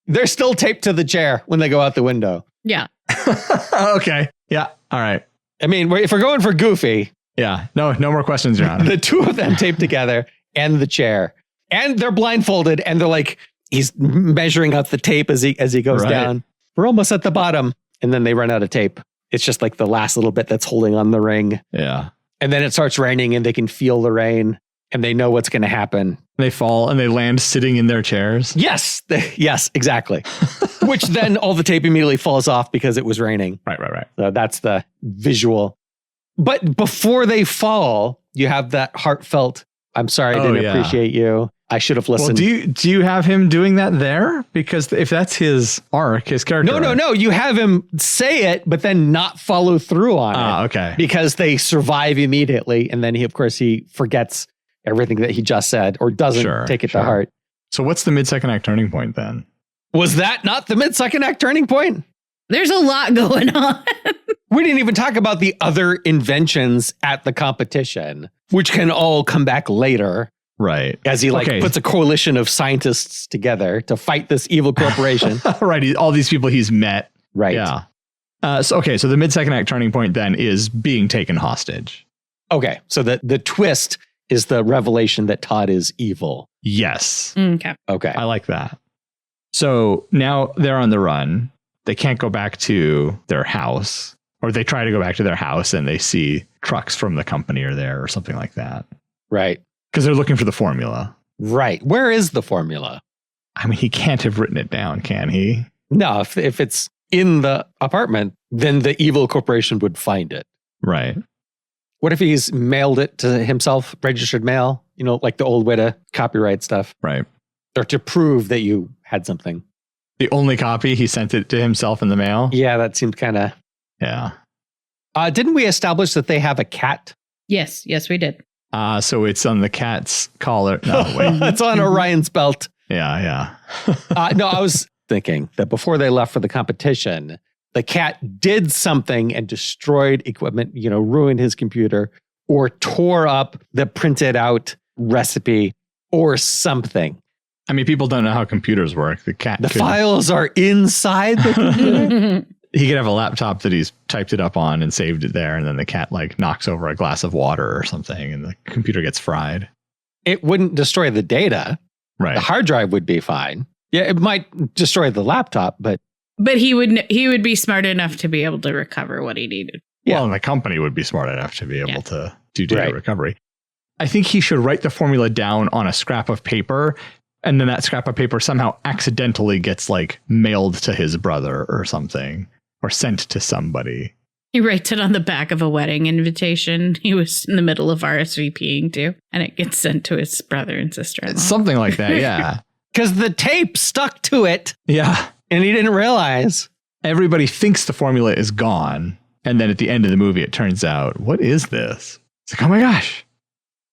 Speaker 1: They're still taped to the chair when they go out the window.
Speaker 3: Yeah.
Speaker 2: Okay. Yeah. All right.
Speaker 1: I mean, if we're going for goofy.
Speaker 2: Yeah. No more questions, Your Honor.
Speaker 1: The two of them taped together and the chair. And they're blindfolded and they're like, he's measuring out the tape as he goes down. We're almost at the bottom. And then they run out of tape. It's just like the last little bit that's holding on the ring.
Speaker 2: Yeah.
Speaker 1: And then it starts raining and they can feel the rain and they know what's going to happen.
Speaker 2: They fall and they land sitting in their chairs.
Speaker 1: Yes. Yes, exactly. Which then all the tape immediately falls off because it was raining.
Speaker 2: Right.
Speaker 1: So that's the visual. But before they fall, you have that heartfelt, I'm sorry, I didn't appreciate you. I should have listened.
Speaker 2: Well, do you have him doing that there? Because if that's his arc, his character.
Speaker 1: No. You have him say it, but then not follow through on it.
Speaker 2: Okay.
Speaker 1: Because they survive immediately. And then he forgets everything that he just said or doesn't take it to heart.
Speaker 2: So what's the mid-second act turning point then?
Speaker 1: Was that not the mid-second act turning point?
Speaker 3: There's a lot going on.
Speaker 1: We didn't even talk about the other inventions at the competition, which can all come back later.
Speaker 2: Right.
Speaker 1: As he puts a coalition of scientists together to fight this evil corporation.
Speaker 2: Right. All these people he's met.
Speaker 1: Right.
Speaker 2: Yeah. So the mid-second act turning point then is being taken hostage.
Speaker 1: Okay. So the twist is the revelation that Todd is evil.
Speaker 2: Yes.
Speaker 3: Okay.
Speaker 2: I like that. So now they're on the run. They can't go back to their house, or they try to go back to their house and they see trucks from the company are there or something like that.
Speaker 1: Right.
Speaker 2: Because they're looking for the formula.
Speaker 1: Right. Where is the formula?
Speaker 2: I mean, he can't have written it down, can he?
Speaker 1: No, if it's in the apartment, then the evil corporation would find it.
Speaker 2: Right.
Speaker 1: What if he's mailed it to himself, registered mail, like the old way to copyright stuff?
Speaker 2: Right.
Speaker 1: Or to prove that you had something.
Speaker 2: The only copy, he sent it to himself in the mail?
Speaker 1: Yeah, that seemed kind of...
Speaker 2: Yeah.
Speaker 1: Didn't we establish that they have a cat?
Speaker 3: Yes, we did.
Speaker 2: So it's on the cat's collar. No, wait.
Speaker 1: It's on Orion's belt.
Speaker 2: Yeah.
Speaker 1: No, I was thinking that before they left for the competition, the cat did something and destroyed equipment, ruined his computer or tore up the printed out recipe or something.
Speaker 2: I mean, people don't know how computers work. The
Speaker 1: files are inside the computer.
Speaker 2: He could have a laptop that he's typed it up on and saved it there. And then the cat knocks over a glass of water or something and the computer gets fried.
Speaker 1: It wouldn't destroy the data.
Speaker 2: Right.
Speaker 1: The hard drive would be fine. Yeah, it might destroy the laptop, but
Speaker 3: he would be smart enough to be able to recover what he needed.
Speaker 1: Yeah.
Speaker 2: Well, and the company would be smart enough to be able to do data recovery. I think he should write the formula down on a scrap of paper And then that scrap of paper somehow accidentally gets like mailed to his brother or something, or sent to somebody.
Speaker 3: He writes it on the back of a wedding invitation he was in the middle of RSVPing to, and it gets sent to his brother and sister-in-law.
Speaker 2: Something like that, yeah.
Speaker 1: Because the tape stuck to it.
Speaker 2: Yeah.
Speaker 1: And he didn't realize.
Speaker 2: Everybody thinks the formula is gone. And then at the end of the movie, it turns out, what is this? It's like, oh my gosh.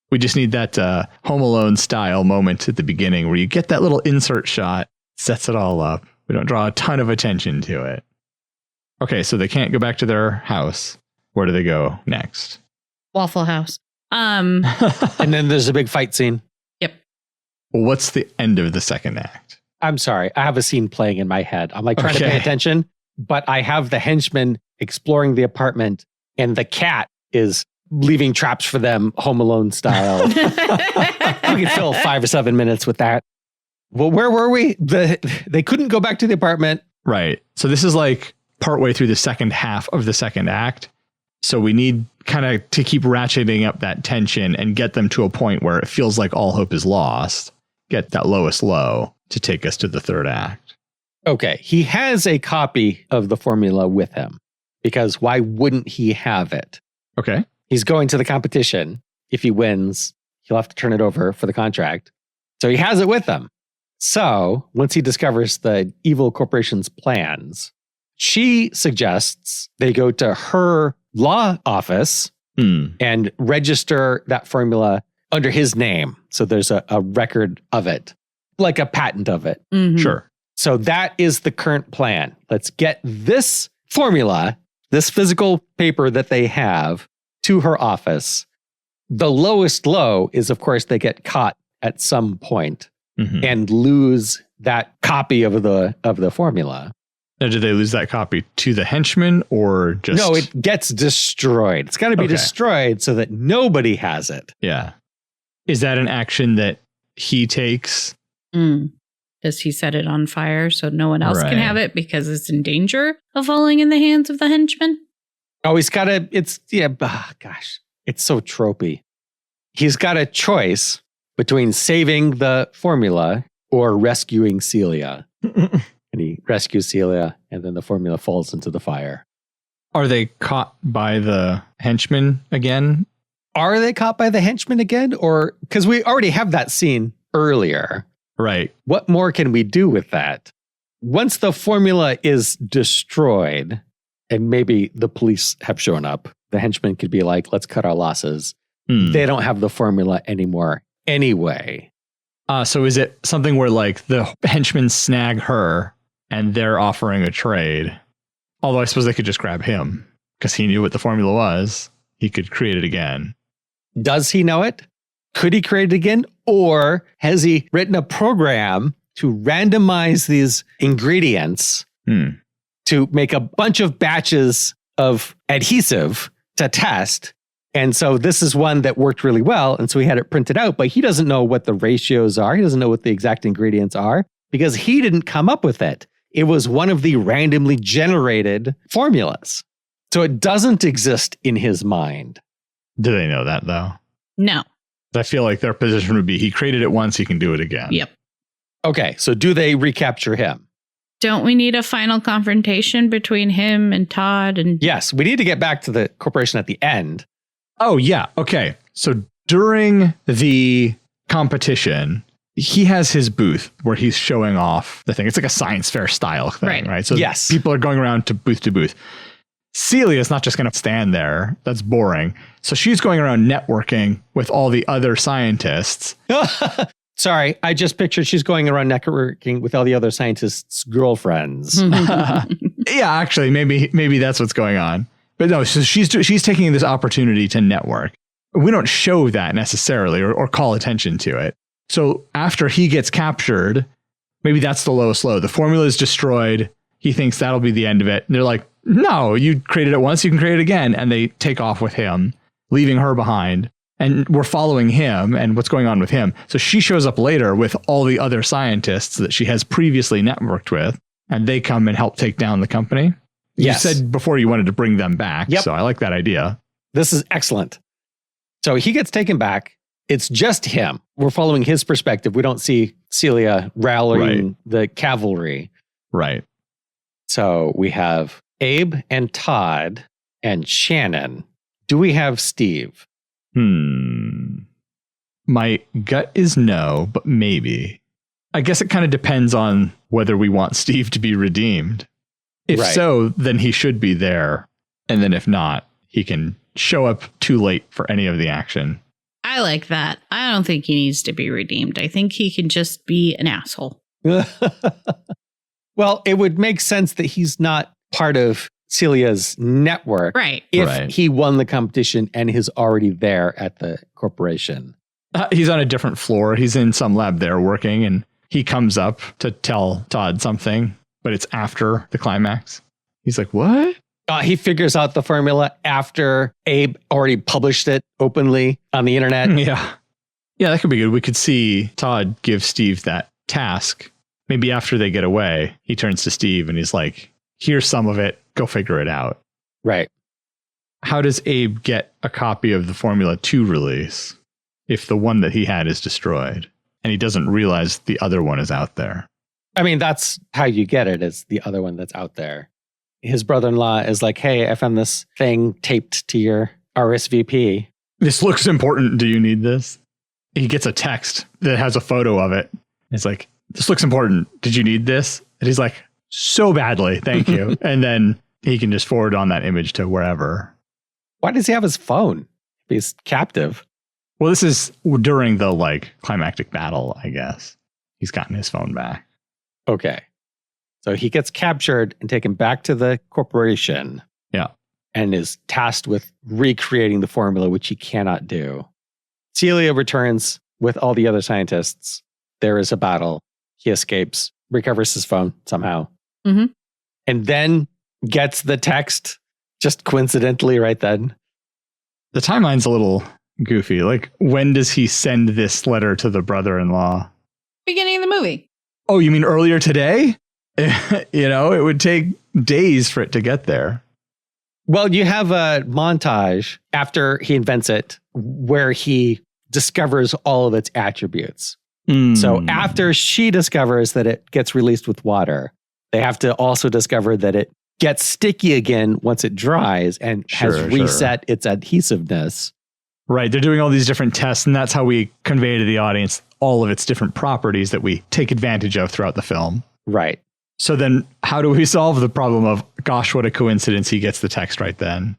Speaker 2: We just need that Home Alone style moment at the beginning where you get that little insert shot, sets it all up. We don't draw a ton of attention to it. Okay, so they can't go back to their house. Where do they go next?
Speaker 3: Waffle House.
Speaker 1: And then there's a big fight scene.
Speaker 3: Yep.
Speaker 2: Well, what's the end of the second act?
Speaker 1: I'm sorry. I have a scene playing in my head. I'm like trying to pay attention, but I have the henchman exploring the apartment and the cat is leaving traps for them Home Alone style. We could fill 5 or 7 minutes with that. Well, where were we? They couldn't go back to the apartment.
Speaker 2: Right. So this is like partway through the second half of the second act. So we need kind of to keep ratcheting up that tension and get them to a point where it feels like all hope is lost. Get that lowest low to take us to the third act.
Speaker 1: Okay. He has a copy of the formula with him because why wouldn't he have it?
Speaker 2: Okay.
Speaker 1: He's going to the competition. If he wins, he'll have to turn it over for the contract. So he has it with him. So once he discovers the evil corporation's plans, she suggests they go to her law office and register that formula under his name. So there's a record of it, like a patent of it.
Speaker 3: Mm-hmm.
Speaker 2: Sure.
Speaker 1: So that is the current plan. Let's get this formula, this physical paper that they have, to her office. The lowest low is, of course, they get caught at some point and lose that copy of the formula.
Speaker 2: Now, did they lose that copy to the henchman or just...
Speaker 1: No, it gets destroyed. It's got to be destroyed so that nobody has it.
Speaker 2: Yeah. Is that an action that he takes?
Speaker 3: Does he set it on fire so no one else can have it because it's in danger of falling in the hands of the henchman?
Speaker 1: Oh, he's got to... It's... Yeah, gosh. It's so tropey. He's got a choice between saving the formula or rescuing Celia. And he rescues Celia, and then the formula falls into the fire.
Speaker 2: Are they caught by the henchman again?
Speaker 1: Are they caught by the henchman again? Or, because we already have that scene earlier.
Speaker 2: Right.
Speaker 1: What more can we do with that? Once the formula is destroyed, and maybe the police have shown up, the henchman could be like, let's cut our losses. They don't have the formula anymore anyway.
Speaker 2: So is it something where like the henchmen snag her and they're offering a trade? Although I suppose they could just grab him because he knew what the formula was. He could create it again.
Speaker 1: Does he know it? Could he create it again? Or has he written a program to randomize these ingredients to make a bunch of batches of adhesive to test? And so this is one that worked really well. And so he had it printed out, but he doesn't know what the ratios are. He doesn't know what the exact ingredients are because he didn't come up with it. It was one of the randomly generated formulas. So it doesn't exist in his mind.
Speaker 2: Do they know that though?
Speaker 3: No.
Speaker 2: I feel like their position would be he created it once, he can do it again.
Speaker 3: Yep.
Speaker 1: Okay, so do they recapture him?
Speaker 3: Don't we need a final confrontation between him and Todd? And
Speaker 1: Yes, we need to get back to the corporation at the end.
Speaker 2: Oh, yeah. Okay. So during the competition, he has his booth where he's showing off the thing. It's like a science fair style thing, right? So
Speaker 1: yes,
Speaker 2: people are going around to booth. Celia's not just going to stand there. That's boring. So she's going around networking with all the other scientists.
Speaker 1: Sorry, I just pictured she's going around networking with all the other scientists' girlfriends.
Speaker 2: Yeah, actually, maybe that's what's going on. But no, so she's taking this opportunity to network. We don't show that necessarily or call attention to it. So after he gets captured, maybe that's the lowest low. The formula is destroyed. He thinks that'll be the end of it. And they're like, no, you created it once, you can create it again. And they take off with him, leaving her behind. And we're following him and what's going on with him. So she shows up later with all the other scientists that she has previously networked with. And they come and help take down the company.
Speaker 1: Yes.
Speaker 2: You said before you wanted to bring them back.
Speaker 1: Yep.
Speaker 2: So I like that idea.
Speaker 1: This is excellent. So he gets taken back It's just him. We're following his perspective. We don't see Celia rallying the cavalry.
Speaker 2: Right.
Speaker 1: So we have Abe and Todd and Shannon. Do we have Steve?
Speaker 2: My gut is no, but maybe. I guess it kind of depends on whether we want Steve to be redeemed. If so, then he should be there. And then if not, he can show up too late for any of the action.
Speaker 3: I like that. I don't think he needs to be redeemed. I think he can just be an asshole.
Speaker 1: Well, it would make sense that he's not part of Celia's network.
Speaker 3: Right.
Speaker 1: If he won the competition and is already there at the corporation.
Speaker 2: He's on a different floor. He's in some lab there working, and he comes up to tell Todd something, but it's after the climax. He's like, what?
Speaker 1: He figures out the formula after Abe already published it openly on the internet.
Speaker 2: Yeah. Yeah, that could be good. We could see Todd give Steve that task. Maybe after they get away, he turns to Steve and he's like, here's some of it. Go figure it out.
Speaker 1: Right.
Speaker 2: How does Abe get a copy of the Formula 2 release if the one that he had is destroyed and he doesn't realize the other one is out there?
Speaker 1: I mean, that's how you get it. It's the other one that's out there. His brother-in-law is like, hey, I found this thing taped to your RSVP.
Speaker 2: This looks important. Do you need this? He gets a text that has a photo of it. It's like, this looks important. Did you need this? And he's like, so badly. Thank you. And then he can just forward on that image to wherever.
Speaker 1: Why does he have his phone? He's captive.
Speaker 2: Well, this is during the climactic battle, I guess. He's gotten his phone back.
Speaker 1: Okay. So he gets captured and taken back to the corporation.
Speaker 2: Yeah.
Speaker 1: And is tasked with recreating the formula, which he cannot do. Celia returns with all the other scientists. There is a battle. He escapes, recovers his phone somehow.
Speaker 3: Mm-hmm.
Speaker 1: And then gets the text just coincidentally right then.
Speaker 2: The timeline's a little goofy. When does he send this letter to the brother-in-law?
Speaker 3: Beginning of the movie.
Speaker 2: Oh, you mean earlier today? It would take days for it to get there.
Speaker 1: Well, you have a montage after he invents it where he discovers all of its attributes. So after she discovers that it gets released with water, they have to also discover that it gets sticky again once it dries and has reset its adhesiveness.
Speaker 2: Right. They're doing all these different tests, and that's how we convey to the audience all of its different properties that we take advantage of throughout the film.
Speaker 1: Right.
Speaker 2: So then how do we solve the problem of, gosh, what a coincidence, he gets the text right then?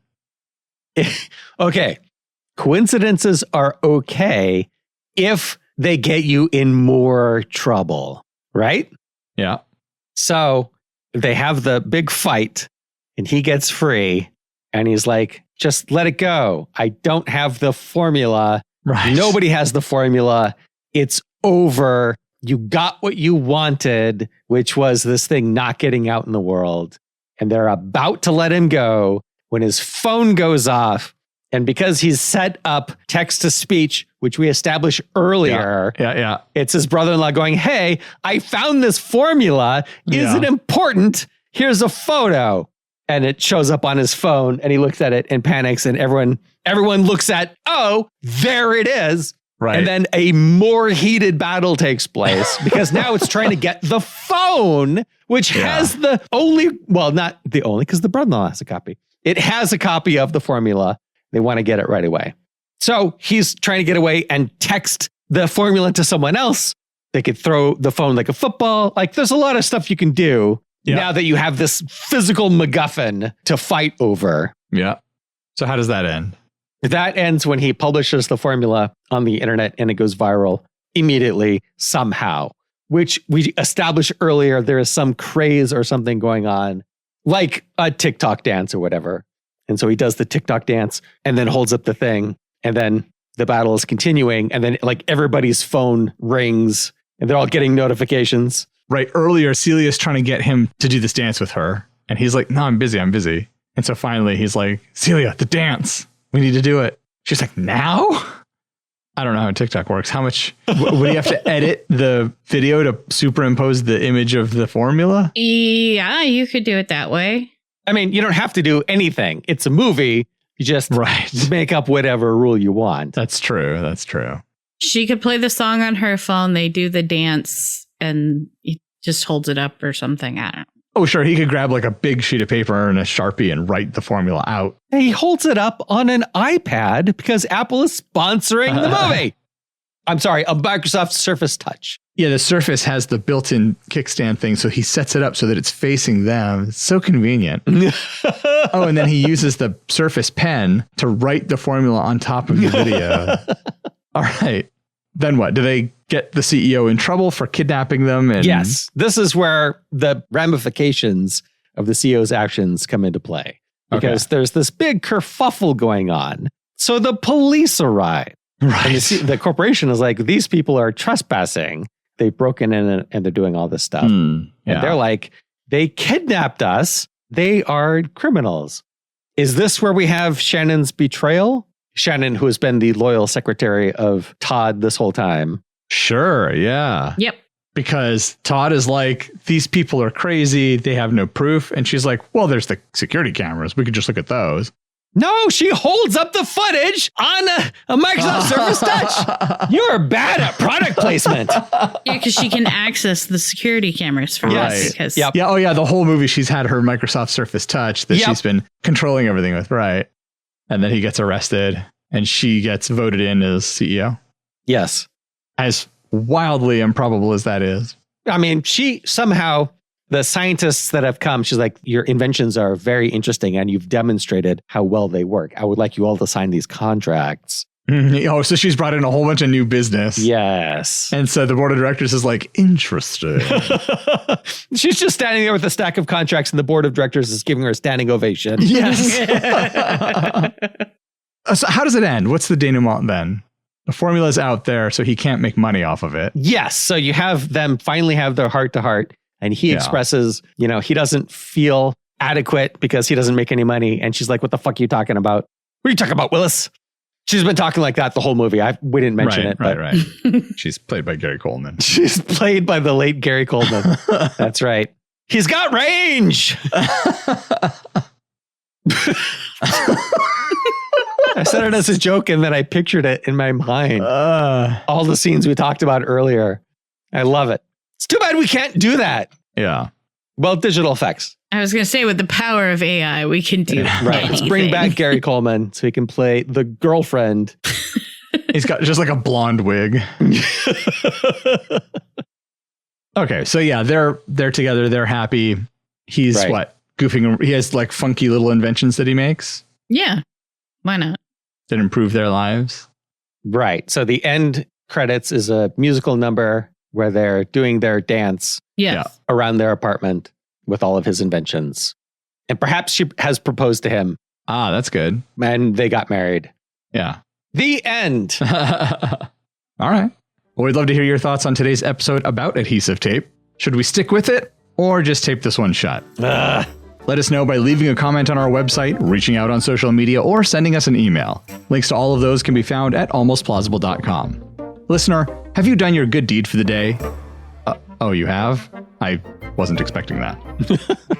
Speaker 1: Okay. Coincidences are okay if they get you in more trouble, right?
Speaker 2: Yeah.
Speaker 1: So they have the big fight and he gets free and he's like, just let it go. I don't have the formula.
Speaker 2: Right.
Speaker 1: Nobody has the formula. It's over. You got what you wanted, which was this thing not getting out in the world. And they're about to let him go when his phone goes off. And because he's set up text to speech, which we established earlier, it's his brother-in-law going, hey, I found this formula. Is it important? Here's a photo. And it shows up on his phone and he looks at it and panics and everyone looks at, oh, there it is.
Speaker 2: Right.
Speaker 1: And then a more heated battle takes place because now it's trying to get the phone, which has the only, well, not the only, because the brother-in-law has a copy. It has a copy of the formula. They want to get it right away. So he's trying to get away and text the formula to someone else. They could throw the phone like a football. There's a lot of stuff you can do now that you have this physical MacGuffin to fight over.
Speaker 2: Yeah. So how does that end?
Speaker 1: That ends when he publishes the formula on the internet and it goes viral immediately somehow, which we established earlier. There is some craze or something going on, like a TikTok dance or whatever. And so he does the TikTok dance and then holds up the thing. And then the battle is continuing. And then everybody's phone rings and they're all getting notifications.
Speaker 2: Right. Earlier, Celia's trying to get him to do this dance with her. And he's like, no, I'm busy. And so finally he's like, Celia, the dance. We need to do it. She's like, now? I don't know how TikTok works. How much would you have to edit the video to superimpose the image of the formula?
Speaker 3: Yeah, you could do it that way.
Speaker 1: I mean, you don't have to do anything. It's a movie. You just make up whatever rule you want.
Speaker 2: That's true.
Speaker 3: She could play the song on her phone. They do the dance and he just holds it up or something. I don't know.
Speaker 2: Oh, sure. He could grab like a big sheet of paper and a Sharpie and write the formula out.
Speaker 1: He holds it up on an iPad because Apple is sponsoring the movie. I'm sorry, a Microsoft Surface Touch.
Speaker 2: Yeah, the Surface has the built-in kickstand thing, so he sets it up so that it's facing them. It's so convenient. Oh, and then he uses the Surface Pen to write the formula on top of the video. All right. Then what? Do they get the CEO in trouble for kidnapping them? And
Speaker 1: Yes. This is where the ramifications of the CEO's actions come into play. Because there's this big kerfuffle going on. So the police arrive.
Speaker 2: Right.
Speaker 1: And the corporation is like, these people are trespassing. They've broken in and they're doing all this stuff. And they're like, they kidnapped us. They are criminals. Is this where we have Shannon's betrayal? Shannon, who has been the loyal secretary of Todd this whole time.
Speaker 2: Sure. Yeah.
Speaker 3: Yep.
Speaker 2: Because Todd is like, these people are crazy. They have no proof. And she's like, well, there's the security cameras. We could just look at those.
Speaker 1: No, she holds up the footage on a Microsoft Surface Touch. You're bad at product placement.
Speaker 3: Yeah, because she can access the security cameras from us. Because
Speaker 1: Yep.
Speaker 2: Yeah. Oh, yeah. The whole movie, she's had her Microsoft Surface Touch that she's been controlling everything with. Right. And then he gets arrested and she gets voted in as CEO.
Speaker 1: Yes.
Speaker 2: As wildly improbable as that is.
Speaker 1: I mean, she somehow, the scientists that have come, she's like, your inventions are very interesting and you've demonstrated how well they work. I would like you all to sign these contracts.
Speaker 2: Oh, so she's brought in a whole bunch of new business.
Speaker 1: Yes.
Speaker 2: And so the board of directors is like, interesting.
Speaker 1: She's just standing there with a stack of contracts and the board of directors is giving her a standing ovation.
Speaker 2: Yes. So how does it end? What's the denouement then? The formula's out there, so he can't make money off of it.
Speaker 1: Yes. So you have them finally have their heart to heart. And he expresses, he doesn't feel adequate because he doesn't make any money. And she's like, what the fuck are you talking about? What are you talking about, Willis? She's been talking like that the whole movie. We didn't mention it.
Speaker 2: Right. She's played by Gary Coleman.
Speaker 1: She's played by the late Gary Coleman. That's right. He's got range. I said it as a joke and then I pictured it in my mind. All the scenes we talked about earlier. I love it. It's too bad we can't do that.
Speaker 2: Yeah.
Speaker 1: Well, digital effects.
Speaker 3: I was going to say, with the power of AI, we can do
Speaker 1: Right. Let's bring back Gary Coleman so he can play the girlfriend.
Speaker 2: He's got just like a blonde wig. Okay. So yeah, they're together. They're happy. He's goofing. He has like funky little inventions that he makes.
Speaker 3: Yeah. Why not?
Speaker 2: That improve their lives.
Speaker 1: Right. So the end credits is a musical number where they're doing their dance around their apartment with all of his inventions. And perhaps she has proposed to him.
Speaker 2: Ah, that's good.
Speaker 1: And they got married.
Speaker 2: Yeah.
Speaker 1: The end.
Speaker 2: All right. Well, we'd love to hear your thoughts on today's episode about adhesive tape. Should we stick with it or just tape this one shut? Let us know by leaving a comment on our website, reaching out on social media, or sending us an email. Links to all of those can be found at almostplausible.com. Listener, have you done your good deed for the day? Oh, you have? I wasn't expecting that.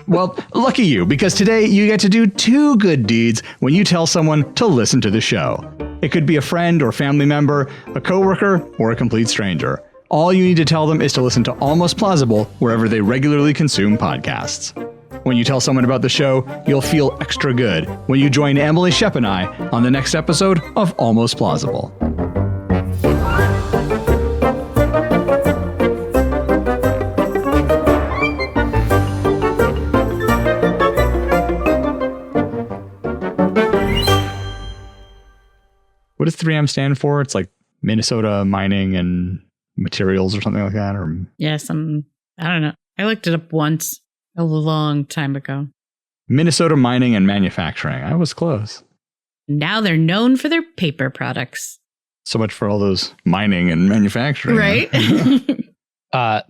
Speaker 2: Well, lucky you, because today you get to do 2 good deeds when you tell someone to listen to the show. It could be a friend or family member, a coworker, or a complete stranger. All you need to tell them is to listen to Almost Plausible wherever they regularly consume podcasts. When you tell someone about the show, you'll feel extra good when you join Emily Shep and I on the next episode of Almost Plausible. What does 3M stand for? It's like Minnesota Mining and Materials or something like that? Or
Speaker 3: I don't know. I looked it up once a long time ago.
Speaker 2: Minnesota Mining and Manufacturing. I was close.
Speaker 3: Now they're known for their paper products.
Speaker 2: So much for all those mining and manufacturing.
Speaker 3: Right?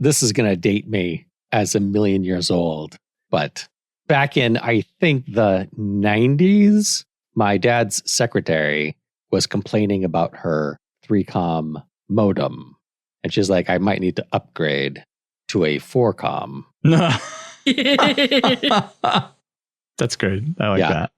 Speaker 1: This is going to date me as a million years old. But back in, I think, the 90s, my dad's secretary was complaining about her 3Com modem. And she's like, I might need to upgrade to a 4Com.
Speaker 2: That's great. I like that.